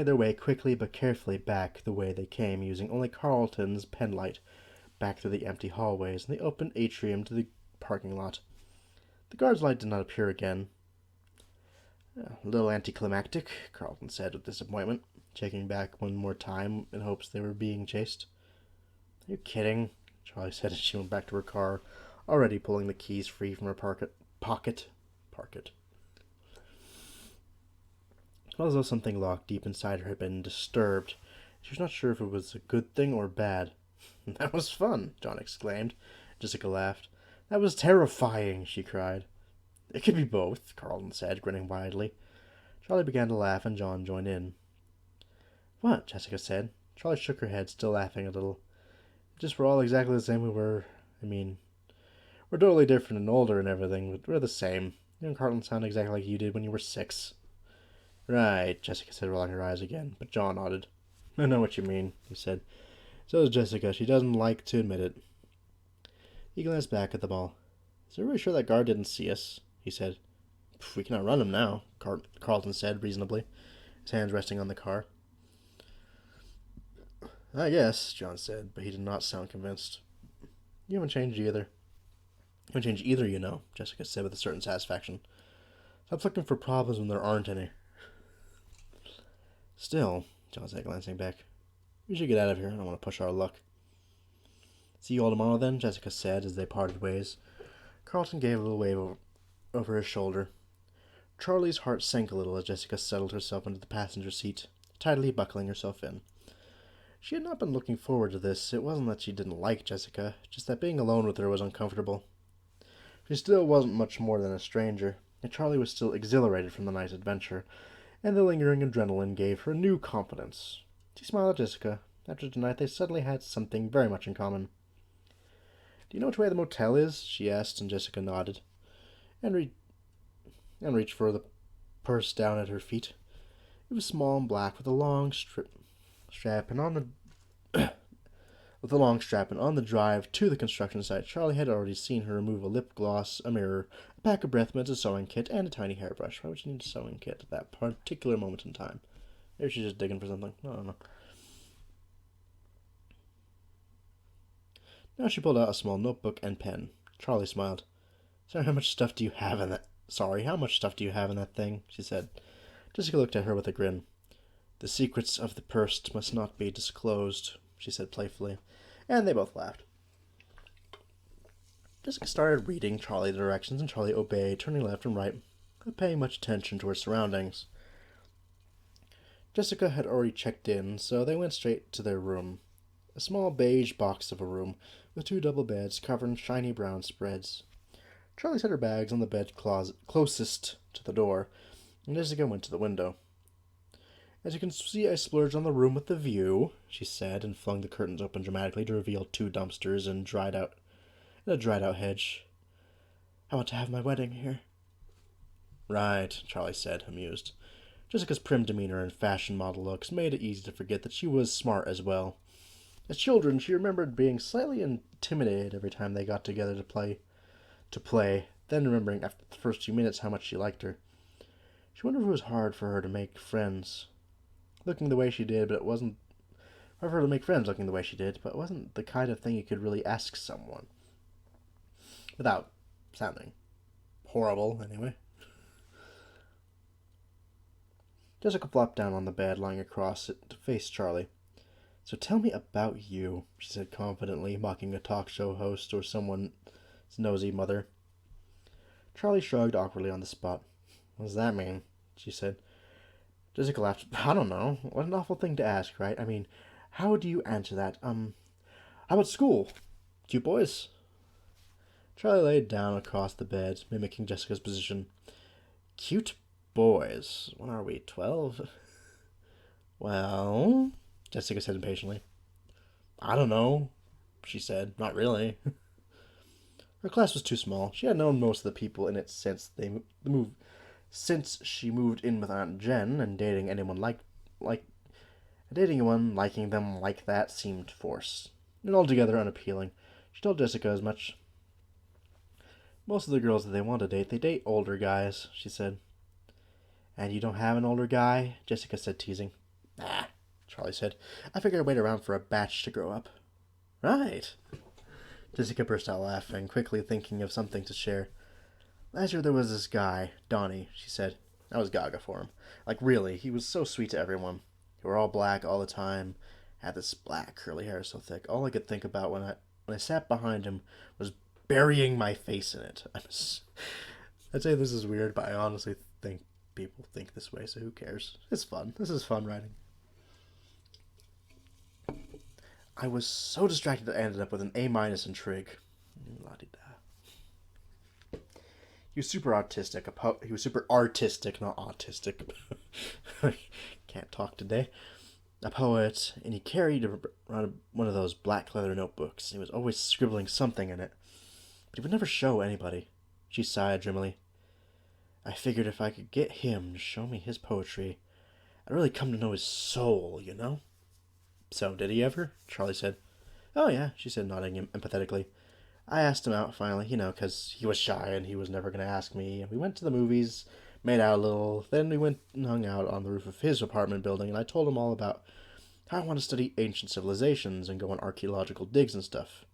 A: their way quickly but carefully back the way they came, using only Carlton's penlight, back through the empty hallways and the open atrium to the parking lot. The guard's light did not appear again. A little anticlimactic, Carlton said with disappointment, checking back one more time in hopes they were being chased. Are you kidding? Charlie said as she went back to her car, already pulling the keys free from her pocket. It felt as though something locked deep inside her had been disturbed. She was not sure if it was a good thing or bad. That was fun, John exclaimed. Jessica laughed. That was terrifying, she cried. It could be both, Carlton said, grinning widely. Charlie began to laugh, and John joined in. What? Jessica said. Charlie shook her head, still laughing a little. Just we're all exactly the same we were. We're totally different and older and everything, but we're the same. You and Carlton sound exactly like you did when you were 6. Right, Jessica said, rolling her eyes again, but John nodded. I know what you mean, he said. So does Jessica. She doesn't like to admit it. He glanced back at the ball. Is everybody sure that guard didn't see us? He said. We cannot run him now, Carlton said reasonably, his hands resting on the car. I guess, John said, but he did not sound convinced. You haven't changed either. You haven't changed either, you know, Jessica said with a certain satisfaction. Stop looking for problems when there aren't any. Still, John said, glancing back, we should get out of here. I don't want to push our luck. See you all tomorrow, then, Jessica said as they parted ways. Carlton gave a little wave over his shoulder. Charlie's heart sank a little as Jessica settled herself into the passenger seat, tidily buckling herself in. She had not been looking forward to this. It wasn't that she didn't like Jessica, just that being alone with her was uncomfortable. She still wasn't much more than a stranger, and Charlie was still exhilarated from the night's adventure, and the lingering adrenaline gave her new confidence. She smiled at Jessica. After tonight, they suddenly had something very much in common. Do you know which way the motel is? She asked, and Jessica nodded and, reached for the purse down at her feet. It was small and black with a long strap, and on the with a long strap, and on the drive to the construction site, Charlie had already seen her remove a lip gloss, a mirror, a pack of breath mints, a sewing kit, and a tiny hairbrush. Why would you need a sewing kit at that particular moment in time? Maybe she's just digging for something. I don't know. Now she pulled out a small notebook and pen. Charlie smiled. Sorry, how much stuff do you have in that thing? She said. Jessica looked at her with a grin. The secrets of the purse must not be disclosed, she said playfully, and they both laughed. Jessica started reading Charlie the directions, and Charlie obeyed, turning left and right, not paying much attention to her surroundings. Jessica had already checked in, so they went straight to their room. A small beige box of a room, with 2 double beds covered in shiny brown spreads. Charlie set her bags on the bed closest to the door, and Jessica went to the window. As you can see, I splurged on the room with the view, she said, and flung the curtains open dramatically to reveal 2 dumpsters and a dried-out hedge. I want to have my wedding here. Right, Charlie said, amused. Jessica's prim demeanor and fashion model looks made it easy to forget that she was smart as well. As children, she remembered being slightly intimidated every time they got together to play, then remembering after the first few minutes how much she liked her. She wondered if it was hard for her to make friends looking the way she did, but it wasn't hard for her to make friends looking the way she did, but it wasn't the kind of thing you could really ask someone. Without sounding horrible, anyway. Jessica flopped down on the bed, lying across it to face Charlie. So tell me about you, she said confidently, mocking a talk show host or someone's nosy mother. Charlie shrugged awkwardly on the spot. What does that mean? She said. Jessica laughed. I don't know. What an awful thing to ask, right? I mean, how do you answer that? How about school? Cute boys? Charlie laid down across the bed, mimicking Jessica's position. Cute boys? What are we, 12? Well, Jessica said impatiently. I don't know, she said. Not really. Her class was too small. She had known most of the people in it since she moved in with Aunt Jen, and dating anyone liking them like that seemed forced and altogether unappealing. She told Jessica as much. Most of the girls that they want to date, they date older guys, she said. And you don't have an older guy? Jessica said, teasing. Nah, Charlie said. I figured I'd wait around for a batch to grow up. Right. Jessica burst out laughing, quickly thinking of something to share. Last year there was this guy, Donnie, she said. I was gaga for him. Like, really, he was so sweet to everyone. They were all black all the time, had this black curly hair so thick. All I could think about when I sat behind him was burying my face in it. I'd say this is weird, but I honestly think people think this way, so who cares? It's fun. This is fun writing. I was so distracted I ended up with an A- in trig. La-di-da. He was super artistic. He was super artistic, not autistic. Can't talk today. A poet, and he carried around one of those black leather notebooks. He was always scribbling something in it, but he would never show anybody. She sighed dreamily. I figured if I could get him to show me his poetry, I'd really come to know his soul, you know? So, did he ever? Charlie said. Oh, yeah, she said, nodding empathetically. I asked him out finally, because he was shy and he was never going to ask me. And we went to the movies, made out a little. Then we went and hung out on the roof of his apartment building, and I told him all about how I want to study ancient civilizations and go on archaeological digs and stuff.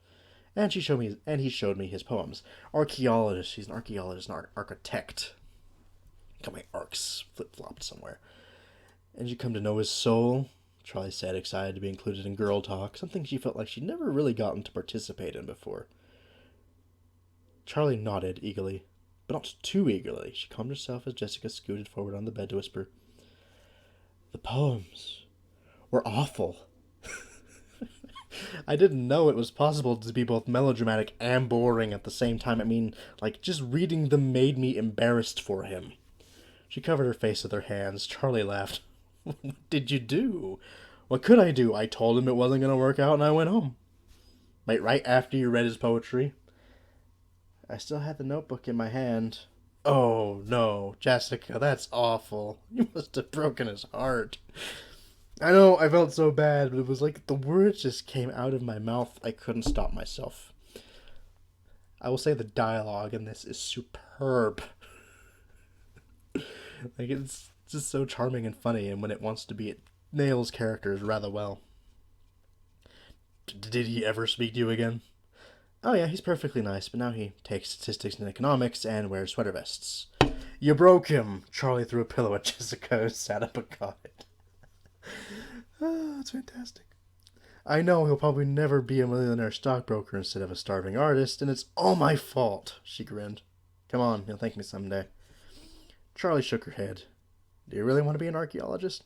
A: And he showed me his poems. Archaeologist. He's an archaeologist, an architect. Got my arcs flip-flopped somewhere. And you come to know his soul? Charlie said, excited to be included in girl talk, something she felt like she'd never really gotten to participate in before. Charlie nodded eagerly, but not too eagerly. She calmed herself as Jessica scooted forward on the bed to whisper, The poems were awful. I didn't know it was possible to be both melodramatic and boring at the same time. I mean, just reading them made me embarrassed for him. She covered her face with her hands. Charlie laughed. What did you do? What could I do? I told him it wasn't going to work out and I went home. right after you read his poetry. I still had the notebook in my hand. Oh, no, Jessica, that's awful. You must have broken his heart. I know, I felt so bad, but it was like the words just came out of my mouth. I couldn't stop myself. I will say the dialogue in this is superb. Like, it's just so charming and funny, and when it wants to be, it nails characters rather well. Did he ever speak to you again? Oh yeah, he's perfectly nice, but now he takes statistics and economics and wears sweater vests. You broke him! Charlie threw a pillow at Jessica, who sat up and caught it. Oh, that's fantastic. I know he'll probably never be a millionaire stockbroker instead of a starving artist, and it's all my fault, she grinned. Come on, you'll thank me someday. Charlie shook her head. Do you really want to be an archaeologist?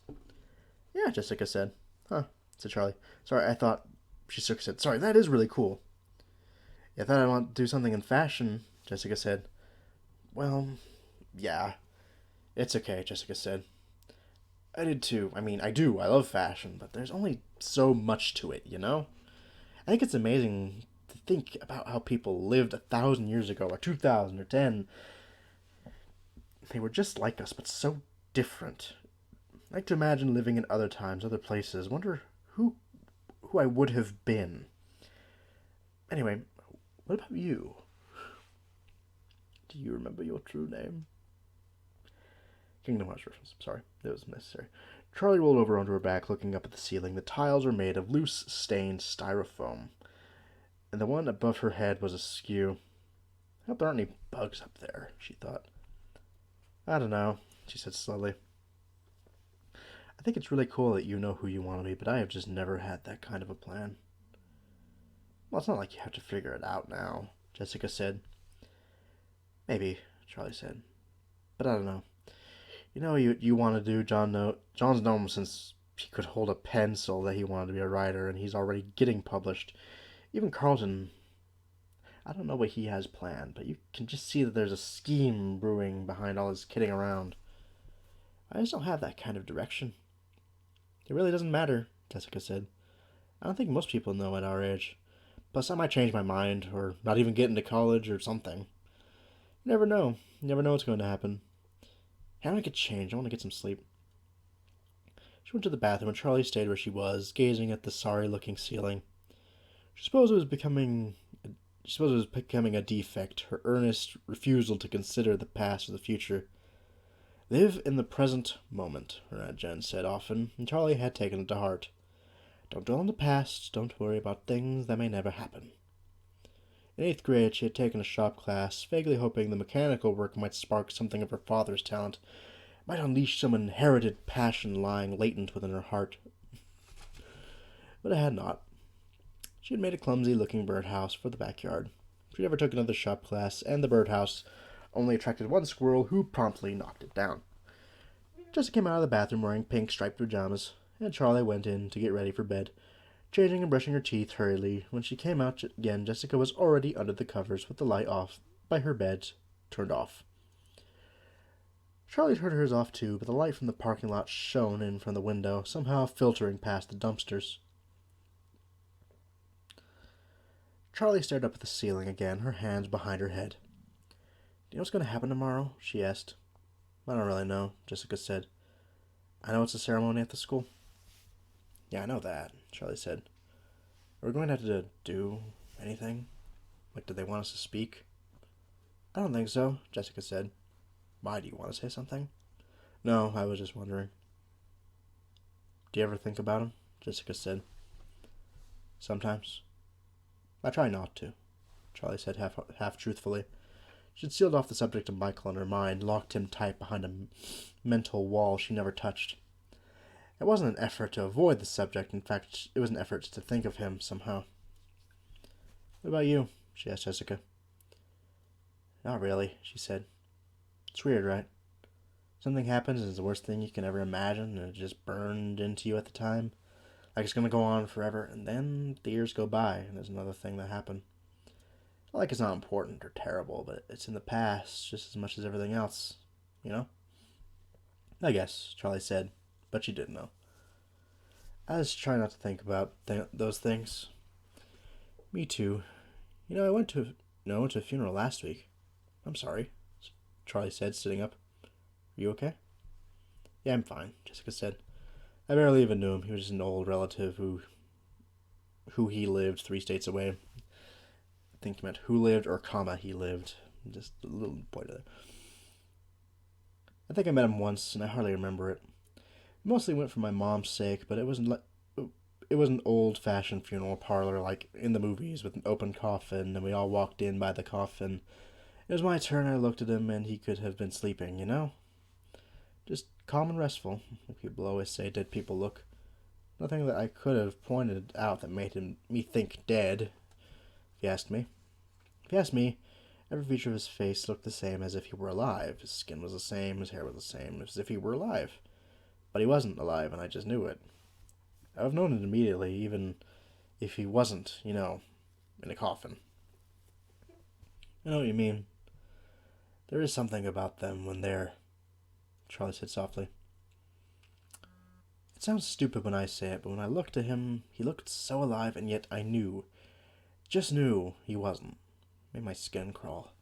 A: Yeah, Jessica said. Huh, said Charlie. Sorry, I thought... She shook her head. Sorry, that is really cool. I thought I'd want to do something in fashion, Jessica said. Well, yeah. It's okay, Jessica said. I did too. I mean, I do. I love fashion, but there's only so much to it, you know? I think it's amazing to think about how people lived 1,000 years ago, or 2,000, or 10. They were just like us, but so different. I like to imagine living in other times, other places. Wonder who I would have been. Anyway, what about you? Do you remember your true name? Kingdom Hearts reference. Sorry, it was necessary. Charlie rolled over onto her back, looking up at the ceiling. The tiles were made of loose, stained styrofoam, and the one above her head was askew. I hope there aren't any bugs up there, she thought. I don't know, she said slowly. I think it's really cool that you know who you want to be, but I have just never had that kind of a plan. Well, it's not like you have to figure it out now, Jessica said. Maybe, Charlie said. But I don't know. You know what you want to do, John's known since he could hold a pencil that he wanted to be a writer, and he's already getting published. Even Carlton, I don't know what he has planned, but you can just see that there's a scheme brewing behind all his kidding around. I just don't have that kind of direction. It really doesn't matter, Jessica said. I don't think most people know at our age. Plus, I might change my mind, or not even get into college or something. You never know. You never know what's going to happen. I want to get changed. I want to get some sleep. She went to the bathroom, and Charlie stayed where she was, gazing at the sorry-looking ceiling. She supposed it was becoming a defect, her earnest refusal to consider the past or the future. Live in the present moment, her Aunt Jen said often, and Charlie had taken it to heart. Don't dwell on the past. Don't worry about things that may never happen. In 8th grade, she had taken a shop class, vaguely hoping the mechanical work might spark something of her father's talent, might unleash some inherited passion lying latent within her heart. But it had not. She had made a clumsy-looking birdhouse for the backyard. She never took another shop class, and the birdhouse only attracted one squirrel who promptly knocked it down. Jessica came out of the bathroom wearing pink striped pajamas, and Charlie went in to get ready for bed. Changing and brushing her teeth hurriedly, when she came out again, Jessica was already under the covers with the light off by her bed turned off. Charlie turned hers off too, but the light from the parking lot shone in from the window, somehow filtering past the dumpsters. Charlie stared up at the ceiling again, her hands behind her head. Do you know what's going to happen tomorrow? She asked. I don't really know, Jessica said. I know it's a ceremony at the school. Yeah, I know that, Charlie said. Are we going to have to do anything? Like, do they want us to speak? I don't think so, Jessica said. Why, do you want to say something? No, I was just wondering. Do you ever think about him? Jessica said. Sometimes. I try not to, Charlie said half truthfully. She had sealed off the subject of Michael in her mind, locked him tight behind a mental wall she never touched. It wasn't an effort to avoid the subject. In fact, it was an effort to think of him somehow. What about you? She asked Jessica. Not really, she said. It's weird, right? Something happens and it's the worst thing you can ever imagine, and it just burned into you at the time. Like it's going to go on forever, and then the years go by, and there's another thing that happened. Not like it's not important or terrible, but it's in the past just as much as everything else, you know? I guess, Charlie said, but she didn't know. I was trying not to think about those things. Me too. I went to a funeral last week. I'm sorry, Charlie said, sitting up. Are you okay? Yeah, I'm fine, Jessica said. I barely even knew him. He was just an old relative who he lived 3 states away. I think he meant who lived or comma he lived. Just a little point of that. I think I met him once, and I hardly remember it. Mostly went for my mom's sake, but it was an old-fashioned funeral parlor like in the movies with an open coffin, and we all walked in by the coffin. It was my turn. I looked at him, and he could have been sleeping, Just calm and restful, like people always say dead people look. Nothing that I could have pointed out that made me think dead, if you asked me. If you asked me, every feature of his face looked the same as if he were alive. His skin was the same, his hair was the same, as if he were alive. But he wasn't alive, and I just knew it. I would have known it immediately, even if he wasn't, in a coffin. I know what you mean. There is something about them when they're... Charlie said softly. It sounds stupid when I say it, but when I looked at him, he looked so alive, and yet I just knew he wasn't. It made my skin crawl.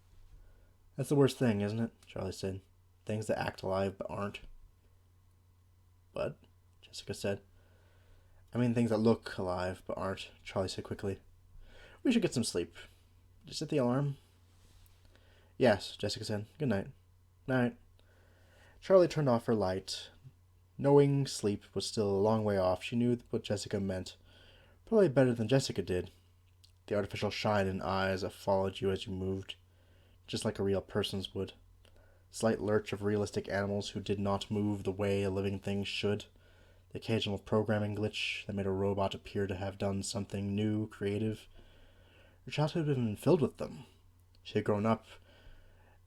A: That's the worst thing, isn't it? Charlie said. Things that act alive but aren't. What? Jessica said. I mean things that look alive but aren't, Charlie said quickly. We should get some sleep. Did you set the alarm? Yes, Jessica said. Good night. Night. Charlie turned off her light. Knowing sleep was still a long way off, she knew what Jessica meant. Probably better than Jessica did. The artificial shine in eyes that followed you as you moved, just like a real person's would. Slight lurch of realistic animals who did not move the way a living thing should. The occasional programming glitch that made a robot appear to have done something new, creative. Her childhood had been filled with them. She had grown up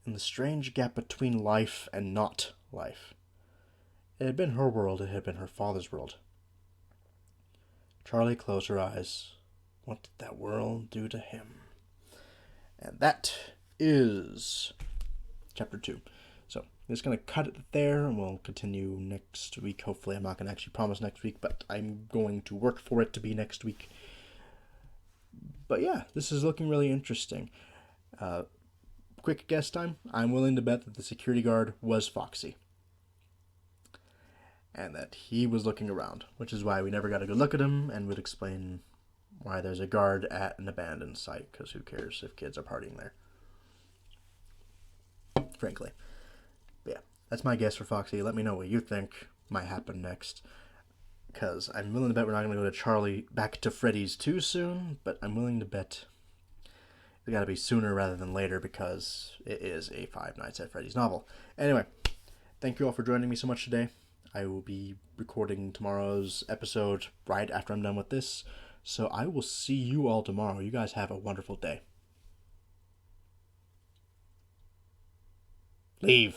A: in the strange gap between life and not life. It had been her world, it had been her father's world. Charlie closed her eyes. What did that world do to him? And that is chapter 2. So, I'm just going to cut it there, and we'll continue next week. Hopefully, I'm not going to actually promise next week, but I'm going to work for it to be next week. But yeah, this is looking really interesting. Quick guess time. I'm willing to bet that the security guard was Foxy. And that he was looking around, which is why we never got a good look at him, and would explain why there's a guard at an abandoned site, because who cares if kids are partying there. Frankly. But yeah, that's my guess for Foxy. Let me know what you think might happen next, because I'm willing to bet we're not going to go to back to Freddy's too soon, but I'm willing to bet it's got to be sooner rather than later, because it is a Five Nights at Freddy's novel. Anyway, thank you all for joining me so much today. I will be recording tomorrow's episode right after I'm done with this, so I will see you all tomorrow. You guys have a wonderful day. Leave.